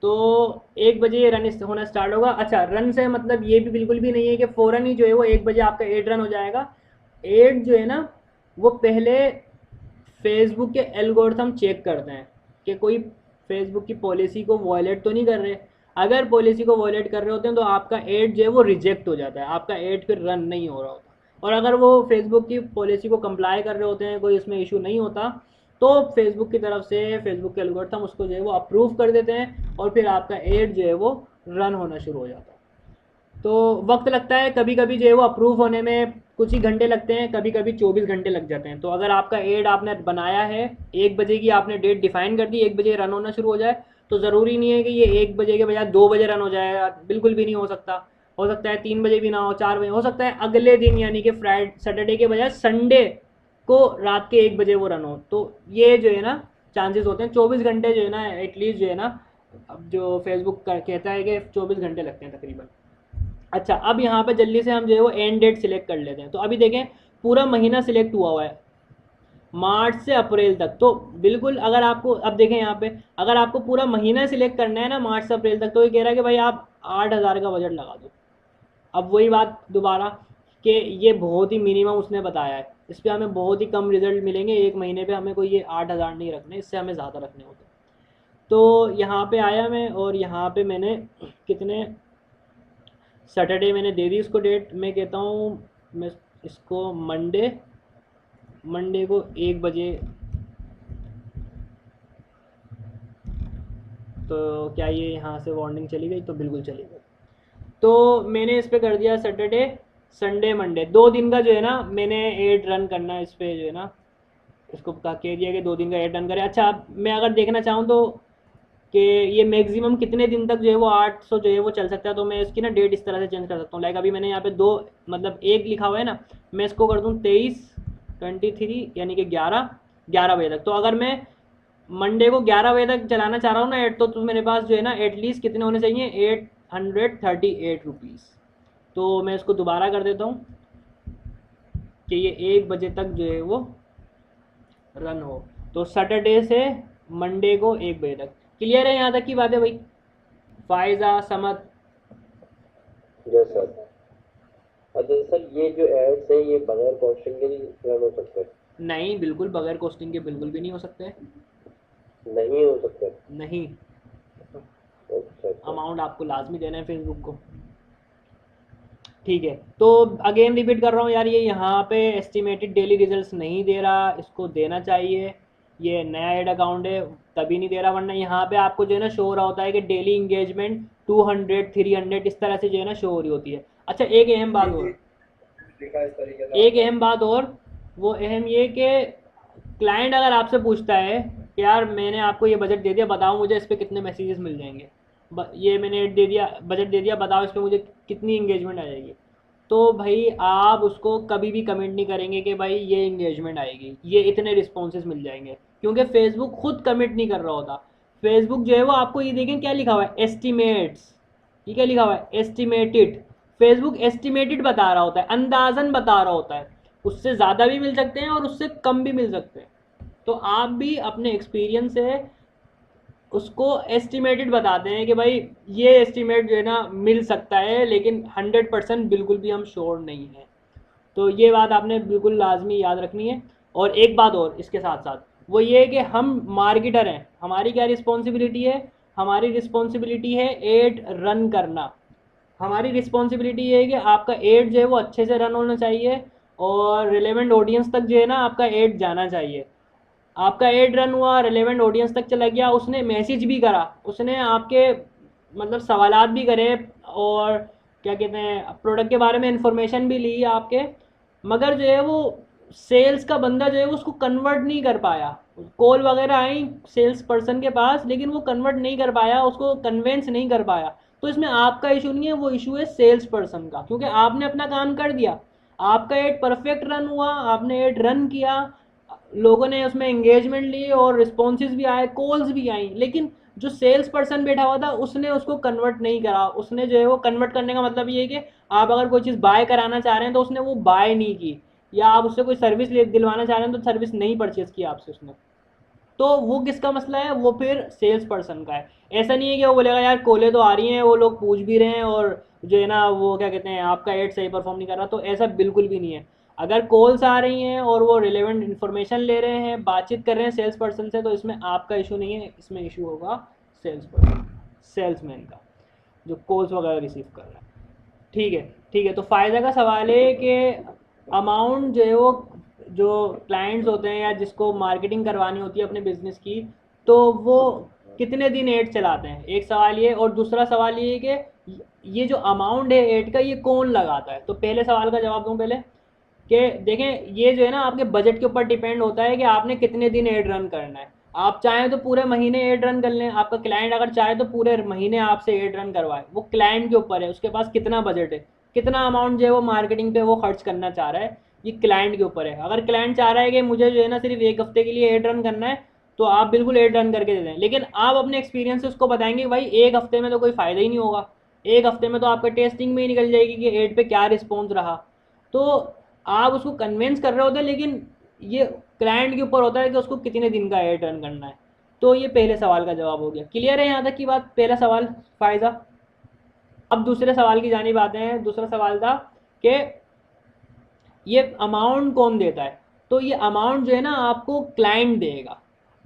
A: तो 1 बजे ये रन होना स्टार्ट होगा। अच्छा, रन से मतलब ये भी बिल्कुल भी नहीं है कि फ़ौरन ही जो है वो 1 बजे आपका एड रन हो जाएगा। एड जो है ना वो पहले फेसबुक के एल्गोरिथम चेक करते हैं कि कोई फेसबुक की पॉलिसी को वॉयलेट तो नहीं कर रहे। अगर पॉलिसी को वॉयलेट कर रहे होते हैं तो आपका एड जो है वो रिजेक्ट हो जाता है, आपका एड फिर रन नहीं हो रहा होता। और अगर वो फेसबुक की पॉलिसी को कंप्लाई कर रहे होते हैं, कोई इसमें इशू नहीं होता, तो फेसबुक की तरफ से फेसबुक के एल्गोरिथम उसको जो है वो अप्रूव कर देते हैं और फिर आपका एड जो है वो रन होना शुरू हो जाता है। तो वक्त लगता है, कभी कभी जो है वो अप्रूव होने में कुछ ही घंटे लगते हैं, कभी कभी 24 घंटे लग जाते हैं। तो अगर आपका एड आपने बनाया है 1 बजे की, आपने डेट डिफाइन कर दी, 1 बजे रन होना शुरू हो जाए, तो ज़रूरी नहीं है कि ये 1 बजे के बजाय 2 बजे रन हो जाएगा, बिल्कुल भी नहीं हो सकता है 3 बजे भी ना हो, 4 बजे हो सकता है, अगले दिन यानी कि सैटरडे के बजाय संडे को रात के 1 बजे वो रन हो। तो ये जो है ना चांसेस होते हैं, 24 घंटे जो है ना एटलीस्ट जो है ना, अब जो फेसबुक कहता है कि 24 घंटे लगते हैं तकरीबन। अच्छा, अब यहाँ पे जल्दी से हम जो है वो एंड डेट सिलेक्ट कर लेते हैं। तो अभी देखें पूरा महीना सिलेक्ट हुआ है, मार्च से अप्रैल तक। तो बिल्कुल अगर आपको, अब देखें यहाँ पे अगर आपको पूरा महीना सिलेक्ट करना है ना मार्च से अप्रैल तक, तो ये कह रहा है कि भाई आप 8,000 का बजट लगा दो। अब वही बात दोबारा कि ये बहुत ही मिनिमम उसने बताया है, इस पर हमें बहुत ही कम रिजल्ट मिलेंगे, एक महीने पे हमें कोई ये 8,000 नहीं रखने, इससे हमें ज़्यादा रखने होते हैं। तो यहाँ पे आया मैं, और यहाँ पे मैंने कितने सैटरडे मैंने दे दी इसको डेट। मैं कहता हूँ मैं इसको मंडे को 1 बजे, तो क्या ये यहाँ से वार्निंग चली गई? तो बिल्कुल चली गई। तो मैंने इस पे कर दिया सैटरडे संडे मंडे, 2 दिन का जो है ना मैंने एड रन करना है इस पर, जो है ना इसको कह दिया कि 2 दिन का एड रन करें। अच्छा, मैं अगर देखना चाहूँ तो कि ये मैक्सिमम कितने दिन तक जो है वो 800 जो है वो चल सकता है, तो मैं इसकी ना डेट इस तरह से चेंज कर सकता हूँ। लाइक अभी मैंने यहाँ पे 2 मतलब 1 लिखा हुआ है ना, मैं इसको कर दूँ 23 यानी कि 11 बजे तक। तो अगर मैं मंडे को 11 बजे तक चलाना चाह रहा हूँ ना एट, तो मेरे पास जो है ना एटलीस्ट कितने होने चाहिए? 838 रुपीज़। तो मैं इसको दोबारा कर देता हूँ कि ये 1 बजे तक जो है वो रन हो, तो सैटरडे से मंडे को 1 बजे तक। क्लियर है यहाँ तक की बात है भाई? फायजा समद?
B: Yes sir. अच्छा सर, ये जो एड्स है ये बगैर कॉस्टिंग के लिए रन हो सकते हैं?
A: नहीं, बिल्कुल बगैर कॉस्टिंग के बिल्कुल भी नहीं हो सकते।
B: नहीं हो सकते?
A: नहीं,
B: अच्छा अच्छा।
A: अमाउंट आपको लाजमी देना है फेसबुक को। ठीक है, तो अगेन रिपीट कर रहा हूँ यार, ये यहाँ पे एस्टिमेटेड डेली रिजल्ट्स नहीं दे रहा, इसको देना चाहिए। ये नया एड अकाउंट है तभी नहीं दे रहा, वरना यहाँ पे आपको जो है ना शो हो रहा होता है कि डेली इंगेजमेंट 200 300 इस तरह से जो है ना शो हो रही होती है। अच्छा, एक अहम बात और,
C: लिखा इस तरीके से
A: एक अहम बात और, वो अहम ये कि क्लाइंट अगर आपसे पूछता है कि यार मैंने आपको ये बजट दे दिया, बताओ मुझे इस पर कितने मैसेजेस मिल जाएंगे, ये मैंने दे दिया, बजट दे दिया, बताओ इस पर मुझे कितनी इंगेजमेंट आ जाएगी, तो भाई आप उसको कभी भी कमेंट नहीं करेंगे कि भाई ये इंगेजमेंट आएगी, ये इतने रिस्पॉन्सेज मिल जाएंगे, क्योंकि फेसबुक खुद कमिट नहीं कर रहा होता। फेसबुक जो है वो आपको ये देखें क्या लिखा हुआ है, एस्टिमेट्स, ये क्या लिखा हुआ है, एस्टिमेटेड। फेसबुक एस्टिमेटेड बता रहा होता है, अंदाजन बता रहा होता है, उससे ज़्यादा भी मिल सकते हैं और उससे कम भी मिल सकते हैं। तो आप भी अपने एक्सपीरियंस से उसको एस्टिमेटेड बताते हैं कि भाई ये एस्टिमेट जो है ना मिल सकता है, लेकिन 100% बिल्कुल भी हम श्योर नहीं हैं। तो ये बात आपने बिल्कुल लाजमी याद रखनी है। और एक बात और इसके साथ साथ, वो ये है कि हम मार्केटर हैं, हमारी क्या रिस्पॉन्सिबिलिटी है? हमारी रिस्पॉन्सिबिलिटी है एड रन करना। हमारी रिस्पॉन्सिबिलिटी ये है कि आपका एड जो है वो अच्छे से रन होना चाहिए, और रिलेवेंट ऑडियंस तक जो है ना आपका एड जाना चाहिए। आपका एड रन हुआ, रिलेवेंट ऑडियंस तक चला गया, उसने मैसेज भी करा, उसने आपके मतलब सवालात भी करे, और क्या कहते हैं प्रोडक्ट के बारे में इंफॉर्मेशन भी ली आपके, मगर जो है वो सेल्स का बंदा जो है वो उसको कन्वर्ट नहीं कर पाया। कॉल वगैरह आई सेल्स पर्सन के पास, लेकिन वो कन्वर्ट नहीं कर पाया, उसको कन्वेंस नहीं कर पाया। तो इसमें आपका इशू नहीं है, वो इशू है सेल्स पर्सन का, क्योंकि आपने अपना काम कर दिया, आपका एड परफेक्ट रन हुआ, आपने एड रन किया, लोगों ने उसमें एंगेजमेंट ली और रिस्पॉन्सेज भी आए, कॉल्स भी आई, लेकिन जो सेल्स पर्सन बैठा हुआ था उसने उसको कन्वर्ट नहीं करा। उसने जो है वो कन्वर्ट करने का मतलब ये है कि आप अगर कोई चीज़ बाय कराना चाह रहे हैं तो उसने वो बाय नहीं की, या आप उससे कोई सर्विस दिलवाना चाह रहे हैं तो सर्विस नहीं परचेज की आपसे उसने, तो वो किसका मसला है? वो फिर सेल्स पर्सन का है। ऐसा नहीं है कि वो बोलेगा यार कॉलें तो आ रही हैं, वो लोग पूछ भी रहे हैं, और जो है ना वो क्या कहते हैं आपका एड सही परफॉर्म नहीं कर रहा, तो ऐसा बिल्कुल भी नहीं है। अगर कॉल्स आ रही हैं और वो रिलेवेंट इन्फॉर्मेशन ले रहे हैं, बातचीत कर रहे हैं सेल्स पर्सन से, तो इसमें आपका इशू नहीं है, इसमें इशू होगा सेल्स पर्सन, सेल्समैन का, जो कॉल्स वगैरह रिसीव कर रहा है। ठीक है, ठीक है। तो फ़ायदा का सवाल है कि अमाउंट जो है वो, जो क्लाइंट्स होते हैं या जिसको मार्केटिंग करवानी होती है अपने बिजनेस की, तो वो कितने दिन एड चलाते हैं, एक सवाल ये। और दूसरा सवाल ये है कि ये जो अमाउंट है एड का ये कौन लगाता है? तो पहले सवाल का जवाब दूं पहले, कि देखें ये जो है ना आपके बजट के ऊपर डिपेंड होता है कि आपने कितने दिन एड रन करना है। आप चाहें तो पूरे महीने एड रन कर लें, आपका क्लाइंट अगर चाहे तो पूरे महीने आपसे एड रन करवाए, वो क्लाइंट के ऊपर है, उसके पास कितना बजट है, कितना अमाउंट जो है वो मार्केटिंग पे वो खर्च करना चाह रहा है, ये क्लाइंट के ऊपर है। अगर क्लाइंट चाह रहा है कि मुझे जो है ना सिर्फ 1 हफ्ते के लिए एड रन करना है, तो आप बिल्कुल एड रन करके दे दें, लेकिन आप अपने एक्सपीरियंस से उसको बताएंगे भाई 1 हफ्ते में तो कोई फ़ायदा ही नहीं होगा, 1 हफ्ते में तो आपका टेस्टिंग में ही निकल जाएगी कि एड पे क्या रिस्पॉन्स रहा। तो आप उसको कन्विंस कर रहे होते हैं, लेकिन ये क्लाइंट के ऊपर होता है कि उसको कितने दिन का एड रन करना है। तो ये पहले सवाल का जवाब हो गया। क्लियर है यहाँ तक की बात? पहला सवाल फायदा। अब दूसरे सवाल की जानिब आते हैं। दूसरा सवाल था कि ये अमाउंट कौन देता है? तो ये अमाउंट जो है ना आपको क्लाइंट देगा।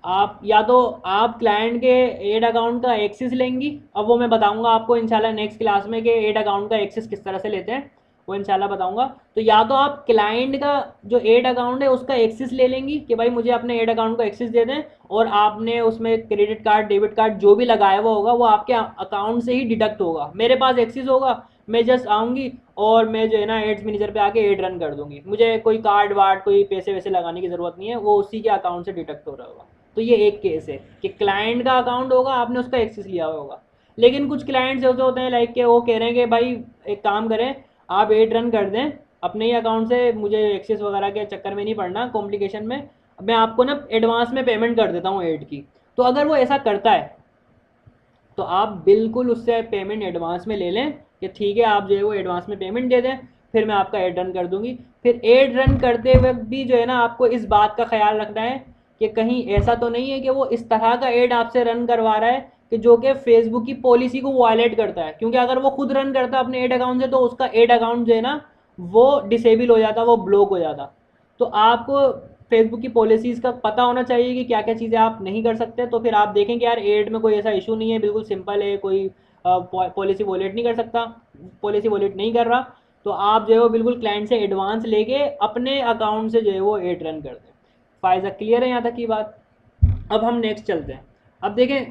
A: आप या तो आप क्लाइंट के एड अकाउंट का एक्सेस लेंगी, अब वो मैं बताऊंगा आपको इंशाल्लाह नेक्स्ट क्लास में कि एड अकाउंट का एक्सेस किस तरह से लेते हैं, वो इंशाल्लाह बताऊंगा। तो या तो आप क्लाइंट का जो एड अकाउंट है उसका एक्सेस ले लेंगी कि भाई मुझे अपने एड अकाउंट का एक्सेस दे दें, और आपने उसमें क्रेडिट कार्ड डेबिट कार्ड जो भी लगाया हुआ होगा वो आपके अकाउंट से ही डिडक्ट होगा। मेरे पास एक्सेस होगा, मैं जस्ट आऊँगी और मैं जो है ना एड्स मैनेजर पे आके एड रन कर दूंगी, मुझे कोई कार्ड वार्ड कोई पैसे वैसे लगाने की ज़रूरत नहीं है, वो उसी के अकाउंट से डिडक्ट हो रहा होगा। तो ये एक केस है कि क्लाइंट का अकाउंट होगा, आपने उसका एक्सेस लिया हुआ होगा। लेकिन कुछ क्लाइंट्स ऐसे होते हैं लाइक के वो कह रहे हैं कि भाई एक काम करें, आप एड रन कर दें अपने ही अकाउंट से, मुझे एक्सेस वगैरह के चक्कर में नहीं पड़ना, कॉम्प्लिकेशन में मैं आपको ना एडवांस में पेमेंट कर देता हूँ एड की। तो अगर वो ऐसा करता है तो आप बिल्कुल उससे पेमेंट एडवांस में ले लें कि ठीक है आप जो है वो एडवांस में पेमेंट दे दें, फिर मैं आपका एड रन कर दूंगी। फिर एड रन करते वक्त भी जो है ना आपको इस बात का ख्याल रखना है कि कहीं ऐसा तो नहीं है कि वो इस तरह का एड आपसे रन करवा रहा है कि जो कि फेसबुक की पॉलिसी को वायलेट करता है, क्योंकि अगर वो खुद रन करता अपने एड अकाउंट से तो उसका एड अकाउंट जो है ना वो डिसेबल हो जाता, वो ब्लॉक हो जाता। तो आपको फेसबुक की पॉलिसीज़ का पता होना चाहिए कि क्या क्या चीज़ें आप नहीं कर सकते। तो फिर आप देखें कि यार एड में कोई ऐसा इशू नहीं है, बिल्कुल सिंपल है, कोई पॉलिसी वॉलेट नहीं कर सकता, पॉलिसी वॉलेट नहीं कर रहा, तो आप जो है वो बिल्कुल क्लाइंट से एडवांस लेके अपने अकाउंट से जो है वो एड रन कर दें। फ़ायदा क्लियर है यहाँ तक की बात? अब हम नेक्स्ट चलते हैं। अब देखें,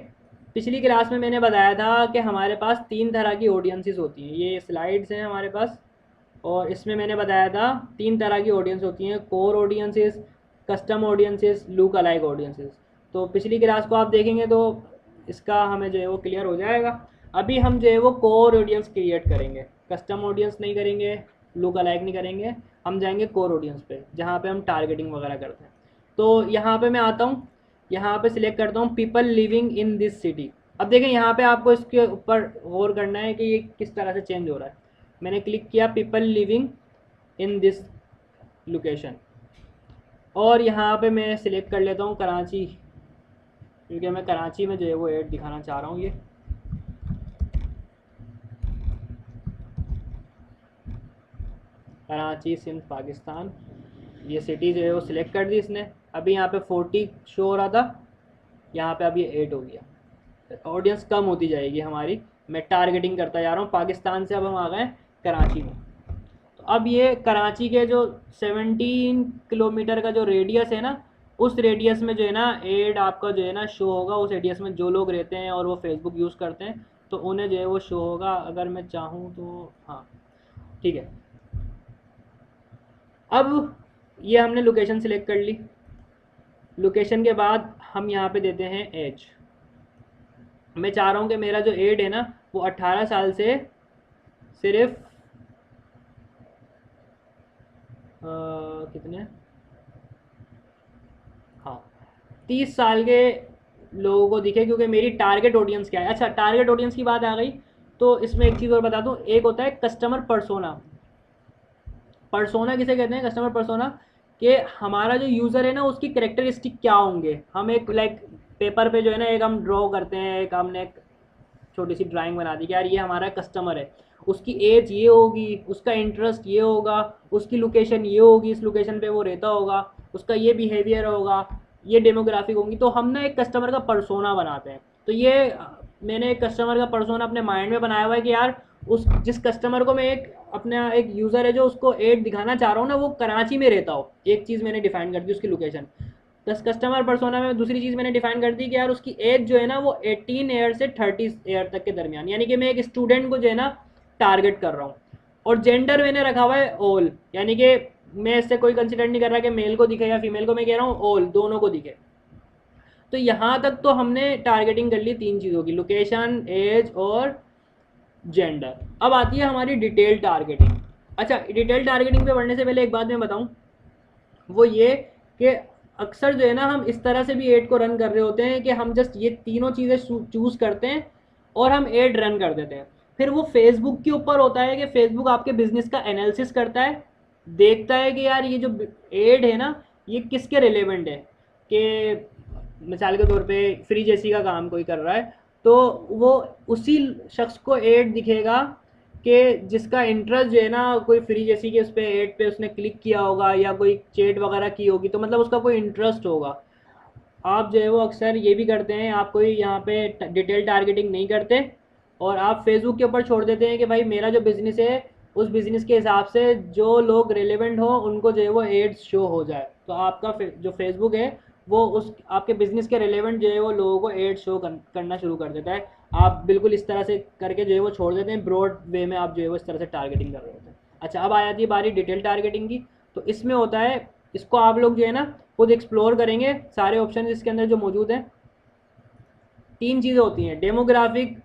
A: पिछली क्लास में मैंने बताया था कि हमारे पास 3 तरह की ऑडियंसेस होती हैं, ये स्लाइड्स हैं हमारे पास, और इसमें मैंने बताया था 3 तरह की ऑडियंस होती हैं, core audiences, custom audiences, look alike audiences. तो पिछली क्लास को आप देखेंगे तो इसका हमें जो है वो क्लियर हो जाएगा। अभी हम जो है वो कोर ऑडियंस क्रिएट करेंगे, कस्टम ऑडियंस नहीं करेंगे, लुक अलाइक नहीं करेंगे, हम जाएंगे कोर ऑडियंस पे जहाँ पे हम टारगेटिंग वगैरह करते हैं। तो यहाँ पे मैं आता हूँ, यहाँ पे सिलेक्ट करता हूँ people living in this city. अब देखें यहाँ पे आपको इसके ऊपर गौर करना है कि ये किस तरह से चेंज हो रहा है। मैंने क्लिक किया people living in this location, और यहाँ पे मैं सिलेक्ट कर लेता हूँ कराची, क्योंकि मैं कराची में जो है वो एड दिखाना चाह रहा हूँ। ये कराची सिंध पाकिस्तान, ये सिटी जो है वो सिलेक्ट कर दी इसने। अभी यहाँ पे 40 शो हो रहा था, यहाँ पे अब ये 8 हो गया, ऑडियंस कम होती जाएगी हमारी। मैं टारगेटिंग करता जा रहा हूँ पाकिस्तान से, अब हम आ गए कराची में। तो अब ये कराची के जो 17 किलोमीटर का जो रेडियस है ना, उस रेडियस में जो है ना एड आपका जो है ना शो होगा। उस रेडियस में जो लोग रहते हैं और वो फेसबुक यूज़ करते हैं तो उन्हें जो है वो शो होगा। अगर मैं चाहूँ तो हाँ ठीक है। अब ये हमने लोकेशन सिलेक्ट कर ली, लोकेशन के बाद हम यहाँ पे देते हैं एज। मैं चाह रहा हूँ कि मेरा जो एड है ना वो 18 साल से सिर्फ कितने, हाँ 30 साल के लोगों को दिखे, क्योंकि मेरी टारगेट ऑडियंस क्या है। अच्छा, टारगेट ऑडियंस की बात आ गई तो इसमें एक चीज़ और बता दूँ, एक होता है कस्टमर पर्सोना। पर्सोना किसे कहते हैं? कस्टमर पर्सोना कि हमारा जो यूज़र है ना उसकी कैरेक्टरिस्टिक क्या होंगे। हम एक लाइक पेपर पे जो है ना एक हम ड्रॉ करते हैं, एक हमने एक छोटी सी ड्राइंग बना दी कि यार ये हमारा कस्टमर है, उसकी एज ये होगी, उसका इंटरेस्ट ये होगा, उसकी लोकेशन ये होगी, इस लोकेशन पे वो रहता होगा, उसका ये बिहेवियर होगा, ये डेमोग्राफिक होंगी। तो हम ना एक कस्टमर का पर्सोना बनाते हैं। तो ये मैंने एक कस्टमर का पर्सोना अपने माइंड में बनाया हुआ है कि यार उस जिस कस्टमर को मैं एक अपना एक यूज़र है जो उसको एड दिखाना चाह रहा हूँ ना वो कराची में रहता हो। एक चीज़ मैंने डिफाइन कर दी उसकी लोकेशन। दस कस्टमर पर्सोना में दूसरी चीज़ मैंने डिफाइन कर दी कि यार उसकी एज जो है ना वो 18 ईयर से 30 ईयर तक के दरमियान, यानी कि मैं एक स्टूडेंट को जो है ना टारगेट कर रहा हूँ। और जेंडर मैंने रखा हुआ है ऑल, यानी कि मैं इससे कोई कंसिडर नहीं कर रहा कि मेल को दिखे या फीमेल को, मैं कह रहा हूँ ऑल, दोनों को दिखे। तो यहाँ तक तो हमने टारगेटिंग कर ली 3 चीज़ों की, लोकेशन, एज और जेंडर। अब आती है हमारी डिटेल टारगेटिंग। अच्छा, डिटेल टारगेटिंग पे बढ़ने से पहले एक बात मैं बताऊँ, वो ये कि अक्सर जो है ना हम इस तरह से भी एड को रन कर रहे होते हैं कि हम जस्ट ये तीनों चीज़ें चूज़ करते हैं और हम एड रन कर देते हैं। फिर वो फेसबुक के ऊपर होता है कि फेसबुक आपके बिजनेस का एनालिसिस करता है, देखता है कि यार ये जो एड है ना ये किसके रिलेवेंट है। कि मिसाल के तौर पे फ्री जेसी का काम कोई कर रहा है तो वो उसी शख्स को एड दिखेगा कि जिसका इंटरेस्ट जो है ना कोई फ्री जैसी कि उस पर एड पे उसने क्लिक किया होगा या कोई चैट वगैरह की होगी, तो मतलब उसका कोई इंटरेस्ट होगा। आप जो है वो अक्सर ये भी करते हैं, आप कोई यहाँ पे डिटेल टारगेटिंग नहीं करते और आप फेसबुक के ऊपर छोड़ देते हैं कि भाई मेरा जो बिज़नेस है उस बिज़नेस के हिसाब से जो लोग रेलेवेंट हो उनको जो है वो एड्स शो हो जाए। तो आपका जो फेसबुक है वो उस आपके बिज़नेस के रेलेवेंट जो है वो लोगों को एड शो करना शुरू कर देता है। आप बिल्कुल इस तरह से करके जो है वो छोड़ देते हैं, ब्रॉड वे में आप जो है वो इस तरह से टारगेटिंग कर रहे होते हैं। अच्छा, अब आ जाती है बारी डिटेल टारगेटिंग की। तो इसमें होता है, इसको आप लोग जो है ना खुद एक्सप्लोर करेंगे, सारे ऑप्शन इसके अंदर जो मौजूद हैं। तीन चीज़ें होती हैं। डेमोग्राफिक,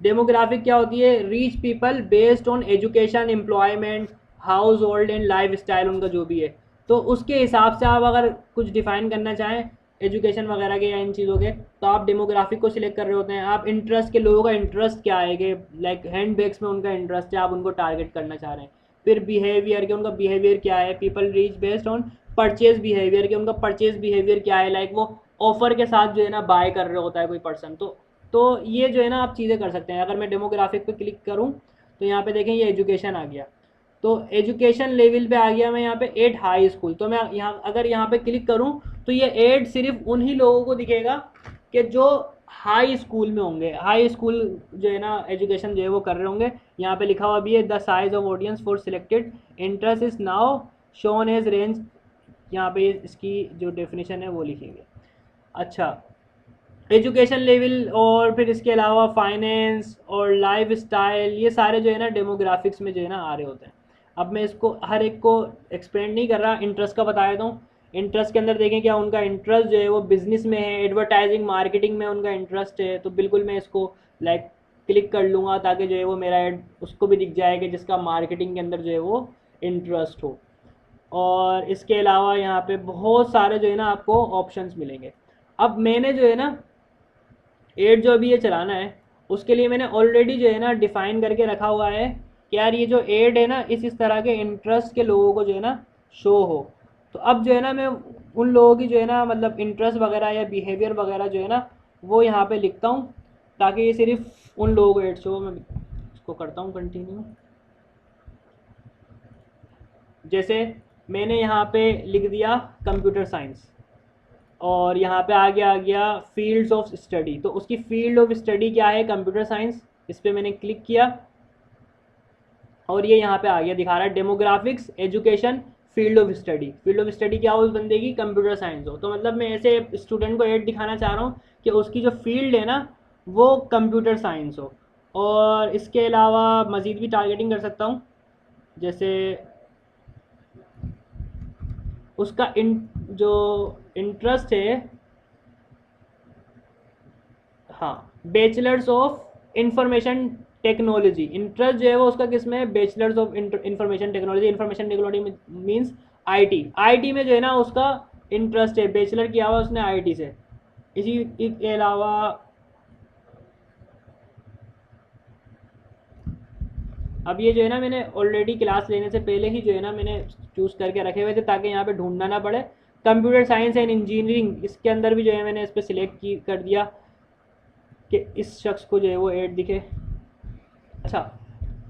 A: डेमोग्राफिक क्या होती है? Reach people based on education, employment, house hold and life style, उनका जो भी है। तो उसके हिसाब से आप अगर कुछ डिफाइन करना चाहें एजुकेशन वगैरह के या इन चीज़ों के, तो आप डेमोग्राफिक को सिलेक्ट कर रहे होते हैं। आप इंटरेस्ट के, लोगों का इंटरेस्ट क्या है कि लाइक हैंड बैग्स में उनका इंटरेस्ट है, आप उनको टारगेट करना चाह रहे हैं। फिर बिहेवियर के, उनका बिहेवियर क्या है? People reach based on purchase behaviour के, उनका परचेज बिहेवियर क्या है? लाइक वो ऑफर के साथ जो है ना बाय कर रहे होता है कोई पर्सन। तो ये जो है ना आप चीज़ें कर सकते हैं। अगर मैं डेमोग्राफिक पे क्लिक करूँ तो यहाँ पे देखें ये एजुकेशन आ गया, तो एजुकेशन लेवल पे आ गया। मैं यहाँ पे एट हाई स्कूल, तो मैं यहाँ अगर यहाँ पे क्लिक करूँ तो ये एड सिर्फ उन्हीं लोगों को दिखेगा कि जो हाई स्कूल में होंगे, हाई स्कूल जो है ना एजुकेशन जो है वो कर रहे होंगे। यहाँ पे लिखा हुआ भी है the size of audience for selected interest is now shown as range, यहाँ पे इसकी जो डेफिनेशन है वो लिखी हुई है। अच्छा, एजुकेशन लेवल और फिर इसके अलावा फाइनेंस और लाइफ स्टाइल, ये सारे जो है ना डेमोग्राफिक्स में जो है ना आ रहे होते हैं। अब मैं इसको हर एक को एक्सप्लेन नहीं कर रहा, इंटरेस्ट का बता देता हूँ। इंटरेस्ट के अंदर देखें क्या उनका इंटरेस्ट जो है वो बिजनेस में है, एडवर्टाइजिंग मार्केटिंग में उनका इंटरेस्ट है, तो बिल्कुल मैं इसको लाइक क्लिक कर लूँगा ताकि जो है वो मेरा एड उसको भी दिख जाए कि जिसका मार्केटिंग के अंदर जो है वो इंटरेस्ट हो। और इसके अलावा यहाँ पे बहुत सारे जो है ना आपको ऑप्शंस मिलेंगे। अब मैंने जो है ना एड जो अभी ये चलाना है उसके लिए मैंने ऑलरेडी जो है ना डिफ़ाइन करके रखा हुआ है कि यार ये जो एड है ना इस तरह के इंटरेस्ट के लोगों को जो है ना शो हो। तो अब जो है ना मैं उन लोगों की जो है ना मतलब इंटरेस्ट वगैरह या बिहेवियर वगैरह जो है ना वो यहाँ पे लिखता हूँ ताकि ये सिर्फ उन लोगों को एड शो। मैं इसको करता हूँ कंटिन्यू। जैसे मैंने यहाँ पे लिख दिया कंप्यूटर साइंस और यहाँ पे आ गया फील्ड्स ऑफ स्टडी, तो उसकी फील्ड ऑफ स्टडी क्या है? Computer science. इस पर मैंने क्लिक किया और ये यहाँ पे आ गया, दिखा रहा है demographics, education, field of study. Field of study क्या हो उस बंदे की? कंप्यूटर साइंस हो। तो मतलब मैं ऐसे स्टूडेंट को एड दिखाना चाह रहा हूँ कि उसकी जो फील्ड है ना वो कंप्यूटर साइंस हो। और इसके अलावा मज़ीद भी टारगेटिंग कर सकता हूँ, जैसे उसका जो इंटरेस्ट है, हाँ, bachelors of information technology, interest जो है वो उसका किस में है? Bachelors of information technology. Information technology means IT, IT में जो है ना उसका इंटरेस्ट है, बैचलर किया हुआ उसने आईटी से। इसी के अलावा अब ये जो है ना मैंने ऑलरेडी क्लास लेने से पहले ही जो है ना मैंने चूज़ करके रखे हुए थे ताकि यहाँ पे ढूंढना ना पड़े। कंप्यूटर साइंस एंड इंजीनियरिंग, इसके अंदर भी जो है मैंने इस पर सिलेक्ट कर दिया कि इस शख्स को जो है वो ऐड दिखे। अच्छा,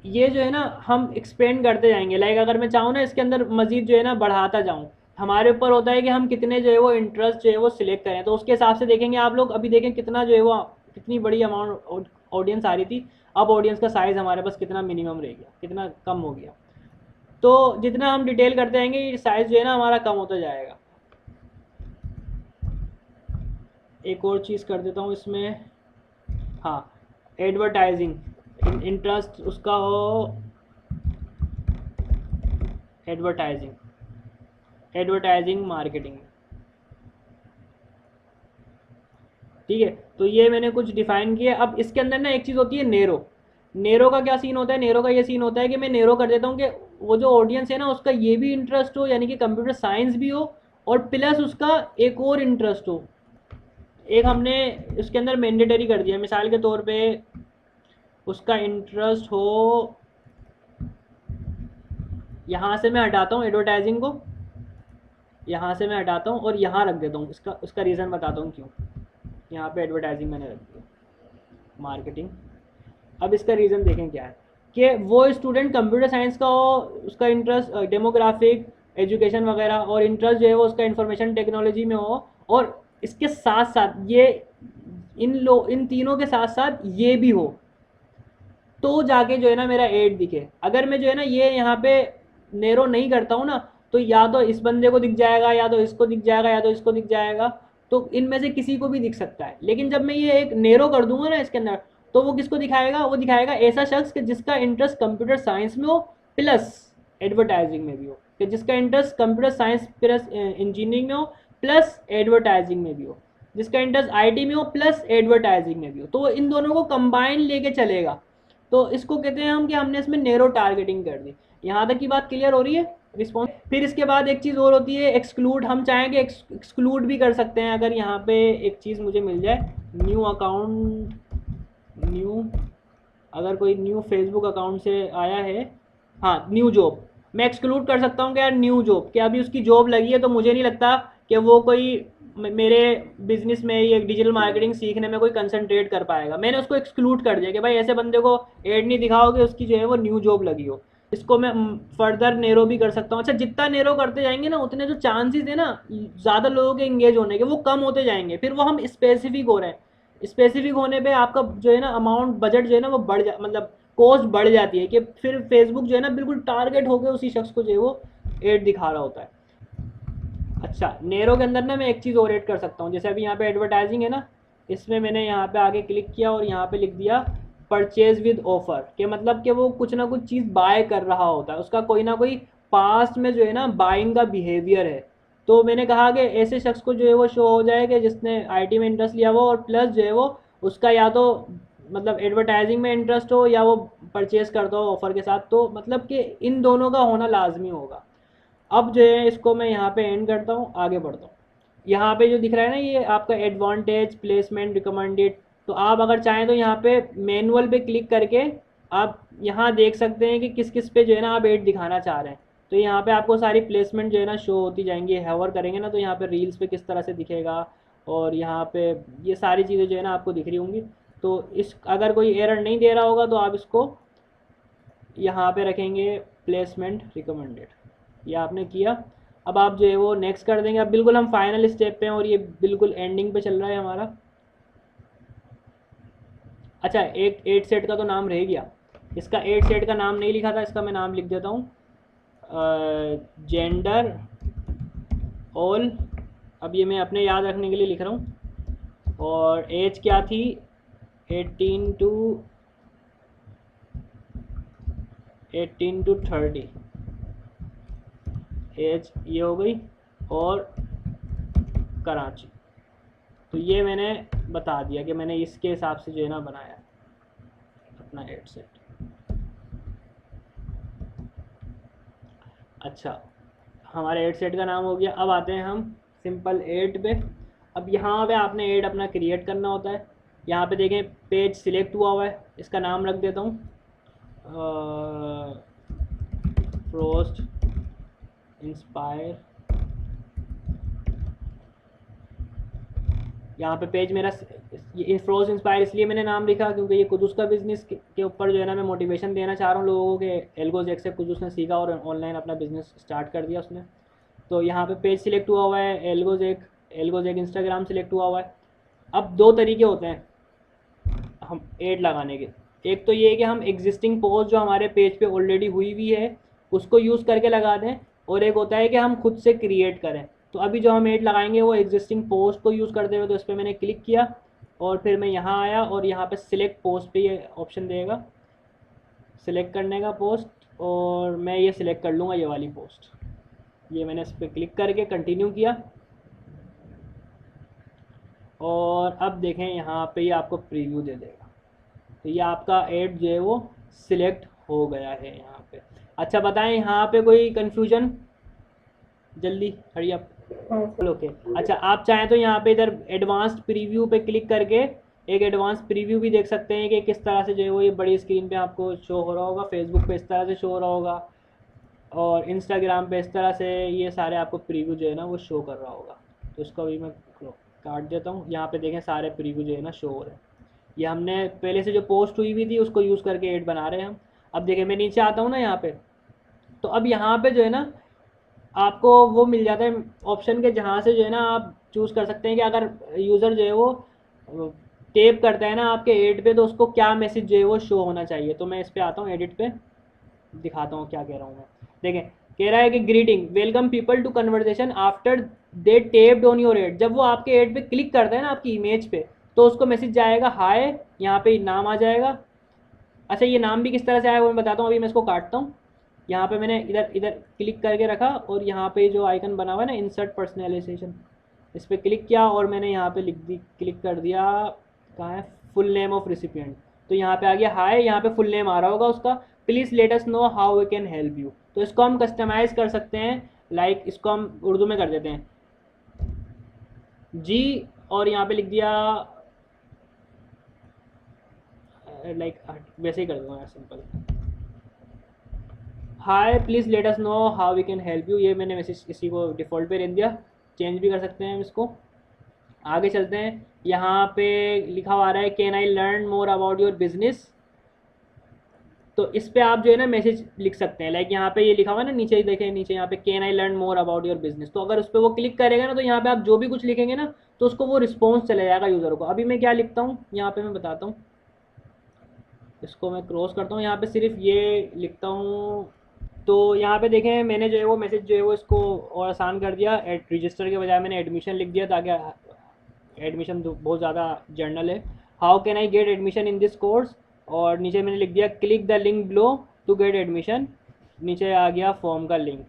A: ये जो है ना हम एक्सपेंड करते जाएंगे, लाइक अगर मैं चाहूँ ना इसके अंदर मज़ीद जो है ना बढ़ाता जाऊँ, हमारे ऊपर होता है कि हम कितने जो है वो इंटरेस्ट जो है वो सिलेक्ट करें। तो उसके हिसाब से देखेंगे आप लोग, अभी देखें कितना जो है वो कितनी बड़ी अमाउंट ऑडियंस आ रही थी, अब ऑडियंस का साइज़ हमारे पास कितना मिनिमम रह गया, कितना कम हो गया। तो जितना हम डिटेल करते जाएंगे ये साइज़ जो है ना हमारा कम होता जाएगा। एक और चीज़ कर देता हूँ इसमें, हाँ, एडवर्टाइजिंग, इंटरेस्ट उसका हो एडवर्टाइजिंग मार्केटिंग, ठीक है। तो ये मैंने कुछ डिफाइन किया। अब इसके अंदर ना एक चीज़ होती है नेरो। नेरो का क्या सीन होता है? नेरो का ये सीन होता है कि मैं नेरो कर देता हूँ कि वो जो ऑडियंस है ना उसका ये भी इंटरेस्ट हो, यानी कि कंप्यूटर साइंस भी हो और प्लस उसका एक और इंटरेस्ट हो। एक हमने उसके अंदर मैंडेटरी कर दिया, मिसाल के तौर पे उसका इंटरेस्ट हो, यहाँ से मैं हटाता हूँ एडवर्टाइजिंग को, यहाँ से मैं हटाता हूँ और यहाँ रख देता हूँ। उसका रीज़न बताता हूँ क्यों। यहाँ पे एडवर्टाइजिंग मैंने रख दिया, मार्केटिंग। अब इसका रीज़न देखें क्या है कि वो स्टूडेंट कंप्यूटर साइंस का हो, उसका इंटरेस्ट डेमोग्राफिक एजुकेशन वगैरह, और इंटरेस्ट जो है वो उसका इंफॉर्मेशन टेक्नोलॉजी में हो, और इसके साथ साथ ये इन तीनों के साथ साथ ये भी हो, तो जाके जो है ना मेरा एड दिखे। अगर मैं जो है ना ये यहाँ पे नेरो नहीं करता हूँ ना, तो या तो इस बंदे को दिख जाएगा, या तो इसको दिख जाएगा, या तो इसको दिख जाएगा, तो इनमें से किसी को भी दिख सकता है। लेकिन जब मैं ये एक नेरो कर दूंगा ना इसके अंदर, तो वो किसको दिखाएगा, वो दिखाएगा ऐसा शख्स कि जिसका इंटरेस्ट कंप्यूटर साइंस में हो प्लस एडवर्टाइजिंग में भी हो, कि जिसका interest computer science plus engineering में हो प्लस एडवर्टाइजिंग में भी हो, जिसका इंटरेस्ट आईटी में हो प्लस एडवर्टाइजिंग में भी हो, तो वो इन दोनों को कंबाइन लेके चलेगा। तो इसको कहते हैं हम कि हमने इसमें नेरो टारगेटिंग कर दी। यहाँ तक की बात क्लियर हो रही है रिस्पॉन्स। फिर इसके बाद एक चीज़ और होती है एक्सक्लूड। हम चाहेंगे एक्सक्लूड भी कर सकते हैं। अगर यहाँ पे एक चीज़ मुझे मिल जाए, न्यू अकाउंट, न्यू, अगर कोई न्यू फेसबुक अकाउंट से आया है, हाँ न्यू जॉब, मैं एक्सक्लूड कर सकता हूँ कि यार न्यू जॉब, कि अभी उसकी जॉब लगी है, तो मुझे नहीं लगता कि वो कोई मेरे बिजनेस में ये डिजिटल मार्केटिंग सीखने में कोई कंसंट्रेट कर पाएगा। मैंने उसको एक्सक्लूड कर दिया कि भाई ऐसे बंदे को एड नहीं दिखाओगे उसकी जो है वो न्यू जॉब लगी हो। इसको मैं फर्दर नेरो भी कर सकता हूँ। अच्छा, जितना नेरो करते जाएंगे ना, उतने जो चांसेस है ना ज़्यादा लोगों के इंगेज होने के, वो कम होते जाएंगे। फिर वो हम स्पेसिफिक हो रहे हैं, स्पेसिफिक होने पे आपका जो है ना अमाउंट, बजट जो है ना वो बढ़ जा, मतलब कॉस्ट बढ़ जाती है, कि फिर फेसबुक जो है ना बिल्कुल टारगेट होकर उसी शख्स को जो है वो एड दिखा रहा होता है। अच्छा, नेरो के अंदर ना मैं एक चीज़ और ऐड कर सकता हूँ। जैसे अभी यहाँ पे एडवर्टाइजिंग है ना, इसमें मैंने यहाँ पे आगे क्लिक किया और यहाँ पे लिख दिया परचेज विद ऑफर, के मतलब कि वो कुछ ना कुछ चीज़ बाय कर रहा होता है, उसका कोई ना कोई पास्ट में जो है ना बाइंग का बिहेवियर है। तो मैंने कहा कि ऐसे शख्स को जो है वो शो हो जाए कि जिसने आईटी में इंटरेस्ट लिया हो, और प्लस जो है वो उसका या तो मतलब एडवर्टाइजिंग में इंटरेस्ट हो, या वो परचेज करता हो ऑफर के साथ, तो मतलब कि इन दोनों का होना लाजमी होगा। अब जो है इसको मैं यहाँ पे एंड करता हूँ, आगे बढ़ता हूँ। यहाँ पे जो दिख रहा है ना ये आपका एडवांटेज प्लेसमेंट रिकमेंडेड, तो आप अगर चाहें तो यहाँ पे मैनुअल पे क्लिक करके आप यहाँ देख सकते हैं कि किस किस पे जो है ना आप एड दिखाना चाह रहे हैं। तो यहाँ पे आपको सारी प्लेसमेंट जो है ना शो होती जाएंगी। हैवर करेंगे ना तो यहाँ पे रील्स पे किस तरह से दिखेगा, और यहाँ पे ये सारी चीज़ें जो है ना आपको दिख रही होंगी। तो इस अगर कोई एरर नहीं दे रहा होगा तो आप इसको यहाँ पे रखेंगे प्लेसमेंट रिकमेंडेड, ये आपने किया। अब आप जो है वो नेक्स्ट कर देंगे। अब बिल्कुल हम फाइनल स्टेप पे हैं और ये बिल्कुल एंडिंग पे चल रहा है हमारा। अच्छा, एक 8 सेट का तो नाम रह गया, इसका 8 सेट का नाम नहीं लिखा था, इसका मैं नाम लिख देता हूँ जेंडर ऑल। अब ये मैं अपने याद रखने के लिए लिख रहा हूँ। और एज क्या थी, 18 टू 30 एज ये हो गई, और कराची। तो ये मैंने बता दिया कि मैंने इसके हिसाब से जो है ना बनाया अपना 8 सेट। अच्छा, हमारे 8 सेट का नाम हो गया। अब आते हैं हम सिंपल 8 पे। अब यहाँ पे आपने ऐड अपना क्रिएट करना होता है। यहाँ पे देखें पेज सिलेक्ट हुआ हुआ है, इसका नाम रख देता हूँ फ्रोस्ट इंस्पायर। यहाँ पे पेज मेरा ये फ्रोस्ट इंस्पायर इसलिए मैंने नाम लिखा क्योंकि ये कुदूस का बिज़नेस के ऊपर जो है ना मैं मोटिवेशन देना चाह रहा हूँ लोगों के। एल्गोजेक से कुदूस ने सीखा और ऑनलाइन अपना बिज़नेस स्टार्ट कर दिया उसने। तो यहाँ पे पेज सिलेक्ट हुआ हुआ है, एल्गोजेक इंस्टाग्राम सिलेक्ट हुआ हुआ है। अब दो तरीके होते हैं हम ऐड लगाने के। एक तो ये है कि हम एग्जिस्टिंग पोस्ट जो हमारे पेज पे ऑलरेडी हुई हुई है उसको यूज़ करके लगा दें, और एक होता है कि हम खुद से क्रिएट करें। तो अभी जो हम ऐड लगाएंगे वो एग्जिस्टिंग पोस्ट को यूज़ करते हुए, तो इस पर मैंने क्लिक किया और फिर मैं यहाँ आया और यहाँ पे सिलेक्ट पोस्ट पे ये ऑप्शन देगा सिलेक्ट करने का पोस्ट, और मैं ये सिलेक्ट कर लूँगा ये वाली पोस्ट। ये मैंने इस पर क्लिक करके कंटिन्यू किया, और अब देखें यहाँ पे ये आपको प्रीव्यू दे देगा। तो ये आपका ऐड जो है वो सिलेक्ट हो गया है यहाँ पे। अच्छा बताएं यहाँ पे कोई कन्फ्यूजन, जल्दी हरी आप। ओके, अच्छा आप चाहें तो यहाँ पे इधर एडवांस्ड प्रीव्यू पे क्लिक करके एक एडवांस प्रीव्यू भी देख सकते हैं कि किस तरह से जो है वो ये बड़ी स्क्रीन पे आपको शो हो रहा होगा। फेसबुक पे इस तरह से शो हो रहा होगा, और इंस्टाग्राम पे इस तरह से ये सारे आपको प्रीव्यू जो है ना वो शो कर रहा होगा। तो इसको अभी मैं काट देता हूँ। यहाँ पे देखें सारे प्रीव्यू जो है ना शो हो रहे हैं। ये हमने पहले से जो पोस्ट हुई हुई थी उसको यूज़ करके ऐड बना रहे हैं हम। अब देखिए मैं नीचे आता हूँ ना यहाँ पे, तो अब यहाँ पे जो है ना आपको वो मिल जाता है ऑप्शन के, जहाँ से जो है ना आप चूज़ कर सकते हैं कि अगर यूज़र जो है वो टेप करता है ना आपके ऐड पे, तो उसको क्या मैसेज जो है वो शो होना चाहिए। तो मैं इस पे आता हूँ, एडिट पे दिखाता हूँ क्या कह रहा हूँ मैं। देखें, कह रहा है कि greeting welcome people to conversation after they tapped on your ad. जब वो आपके एड पे क्लिक करता है ना आपकी इमेज पे, तो उसको मैसेज जाएगा हाय, यहाँ पे नाम आ जाएगा। अच्छा ये नाम भी किस तरह से आया वो मैं बताता हूँ, अभी मैं इसको काटता हूँ। यहाँ पे मैंने इधर इधर क्लिक करके रखा और यहाँ पे जो आइकन बना हुआ है ना इंसर्ट पर्सनलाइजेशन, इस पर क्लिक किया और मैंने यहाँ पे लिख दी, क्लिक कर दिया, कहाँ है फुल नेम ऑफ रिसिपिएंट। तो यहाँ पे आ गया हाय, यहाँ पे फुल नेम आ रहा होगा उसका, please let us know how we can help you. तो इसको हम कस्टमाइज़ कर सकते हैं, लाइक इसको हम उर्दू में कर देते हैं जी, और यहाँ पे लिख दिया लाइक वैसे ही कर दूँगा यार simple, hi please let us know how we can help you. ये मैंने मैसेज इसी को डिफ़ॉल्ट पे रहने दिया, चेंज भी कर सकते हैं हम इसको। आगे चलते हैं, यहाँ पे लिखा हुआ आ रहा है can I learn more about your business. तो इस पे आप जो है ना मैसेज लिख सकते हैं, लाइक यहाँ पे ये लिखा हुआ है ना नीचे ही देखें, नीचे यहाँ पे can I learn more about your business. तो अगर उस पर वो क्लिक करेगा ना तो यहाँ पे आप जो भी कुछ लिखेंगे ना तो उसको वो रिस्पॉन्स चले जाएगा यूज़र को। अभी मैं क्या लिखता हूँ यहाँ पे मैं बताता हूँ, इसको मैं क्रॉस करता हूँ, यहाँ पे सिर्फ ये लिखता हूँ। तो यहाँ पे देखें मैंने जो है वो मैसेज जो है वो इसको और आसान कर दिया, रजिस्टर के बजाय मैंने एडमिशन लिख दिया, ताकि एडमिशन बहुत ज़्यादा जर्नल है। How can I get admission in this course, और नीचे मैंने लिख दिया click the link below to get admission. नीचे आ गया फॉर्म का link,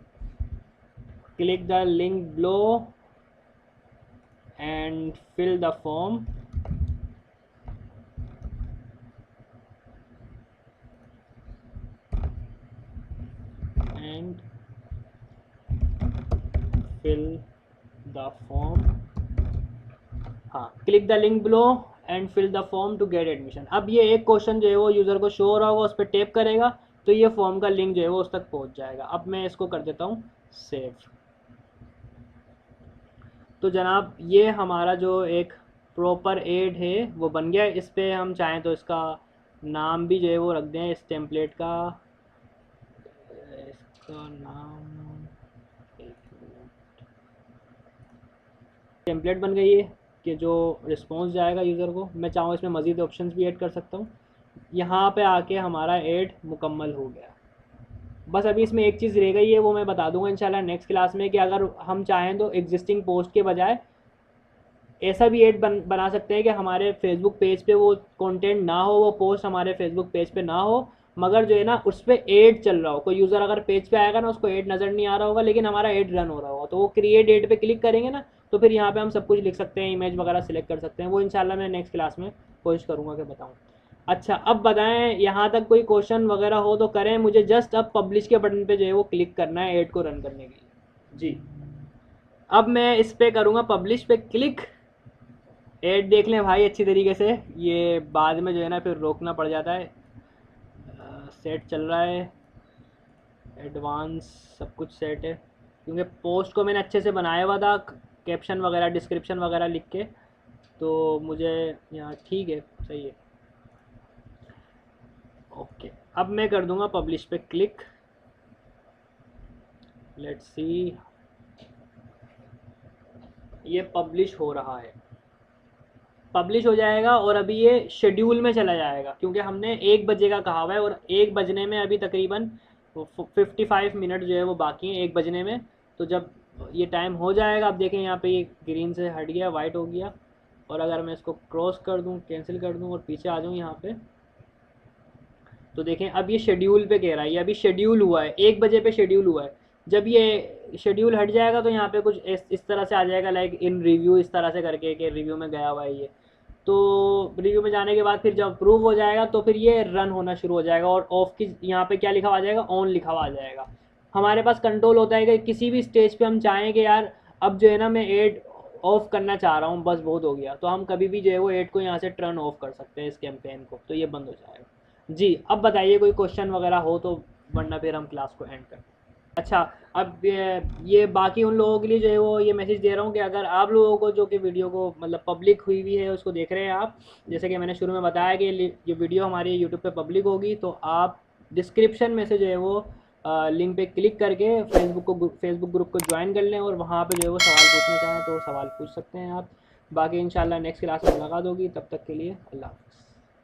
A: click the link below and fill the form. And fill the form, हाँ click the link below and fill the form to get admission. अब ये एक question जो है वो यूज़र को शो हो रहा होगा, उस पर टैप करेगा तो ये फॉर्म का लिंक जो है वो उस तक पहुंच जाएगा। अब मैं इसको कर देता हूँ सेव। तो जनाब ये हमारा जो एक प्रॉपर एड है वो बन गया। इस पर हम चाहें तो इसका नाम भी जो है वो रख दें, इस टेम्पलेट का, इसका नाम, टेम्पलेट बन गई है कि जो रिस्पॉन्स जाएगा यूज़र को। मैं चाहूँ इसमें मज़ीद ऑप्शंस भी ऐड कर सकता हूँ। यहाँ पे आके हमारा ऐड मुकम्मल हो गया। बस अभी इसमें एक चीज़ रह गई है, वो मैं बता दूंगा इंशाल्लाह नेक्स्ट क्लास में, कि अगर हम चाहें तो एग्जिस्टिंग पोस्ट के बजाय ऐसा भी ऐड बना सकते हैं कि हमारे फेसबुक पेज पे वो कंटेंट ना हो, वो पोस्ट हमारे फेसबुक पेज पे ना हो, मगर जो है ना उस पर ऐड चल रहा हो। कोई यूज़र अगर पेज पे आएगा ना उसको ऐड नज़र नहीं आ रहा होगा, लेकिन हमारा ऐड रन हो रहा होगा, तो वो क्रिएट ऐड पे क्लिक करेंगे ना तो फिर यहाँ पे हम सब कुछ लिख सकते हैं, इमेज वगैरह सिलेक्ट कर सकते हैं। वो इंशाल्लाह मैं नेक्स्ट क्लास में कोशिश करूँगा कि बताऊँ। अच्छा अब बताएं, यहाँ तक कोई क्वेश्चन वगैरह हो तो करें मुझे। जस्ट अब पब्लिश के बटन पे जो है वो क्लिक करना है ऐड को रन करने के लिए जी। अब मैं इस पर करूँगा पब्लिश पे क्लिक। ऐड देख लें भाई अच्छी तरीके से, ये बाद में जो है ना फिर रोकना पड़ जाता है। सेट चल रहा है, एडवांस सब कुछ सेट है, क्योंकि पोस्ट को मैंने अच्छे से बनाया हुआ था, कैप्शन वगैरह डिस्क्रिप्शन वगैरह लिख के, तो मुझे यहाँ ठीक है, सही है, ओके। अब मैं कर दूंगा पब्लिश पे क्लिक, लेट्स सी, ये पब्लिश हो रहा है, पब्लिश हो जाएगा और अभी ये शेड्यूल में चला जाएगा, क्योंकि हमने 1 बजे का कहा हुआ है और 1 बजने में अभी तकरीबन 55 मिनट जो है वो बाकी हैं 1 बजने में। तो जब ये टाइम हो जाएगा, आप देखें यहाँ पे ये ग्रीन से हट गया, वाइट हो गया, और अगर मैं इसको क्रॉस कर दूँ, कैंसिल कर दूँ और पीछे आ जाऊँ यहाँ पे, तो देखें अब ये शेड्यूल पे कह रहा है, ये अभी शेड्यूल हुआ है, 1 बजे पे शेड्यूल हुआ है। जब ये शेड्यूल हट जाएगा तो यहाँ पे कुछ इस तरह से आ जाएगा, लाइक इन रिव्यू, इस तरह से करके कि रिव्यू में गया हुआ है ये। तो रिव्यू में जाने के बाद फिर जब अप्रूव हो जाएगा तो फिर ये रन होना शुरू हो जाएगा, और ऑफ की यहाँ पे क्या लिखा हुआ आ जाएगा, ऑन लिखा हुआ आ जाएगा। हमारे पास कंट्रोल होता है कि किसी भी स्टेज पे हम चाहें कि यार अब जो है ना मैं ऐड ऑफ करना चाह रहा हूँ, बस बहुत हो गया, तो हम कभी भी जो है वो ऐड को यहाँ से टर्न ऑफ कर सकते हैं, इस कैंपेन को, तो ये बंद हो जाएगा जी। अब बताइए कोई क्वेश्चन वगैरह हो तो, वरना फिर हम क्लास को एंड करते हैं। अच्छा, अब ये बाकी उन लोगों के लिए जो है वो ये मैसेज दे रहा हूँ कि अगर आप लोगों को जो कि वीडियो को मतलब पब्लिक हुई हुई है उसको देख रहे हैं आप, जैसे कि मैंने शुरू में बताया कि ये वीडियो हमारी यूट्यूब पे पब्लिक होगी, तो आप डिस्क्रिप्शन में से जो है वो लिंक पे क्लिक करके फेसबुक ग्रुप को ज्वाइन कर लें और वहाँ पे जो है वो सवाल पूछना चाहें तो सवाल पूछ सकते हैं आप। बाकी इंशाल्लाह नेक्स्ट क्लास में मुलाकात होगी, तब तक के लिए अल्लाह हाफ़िज़।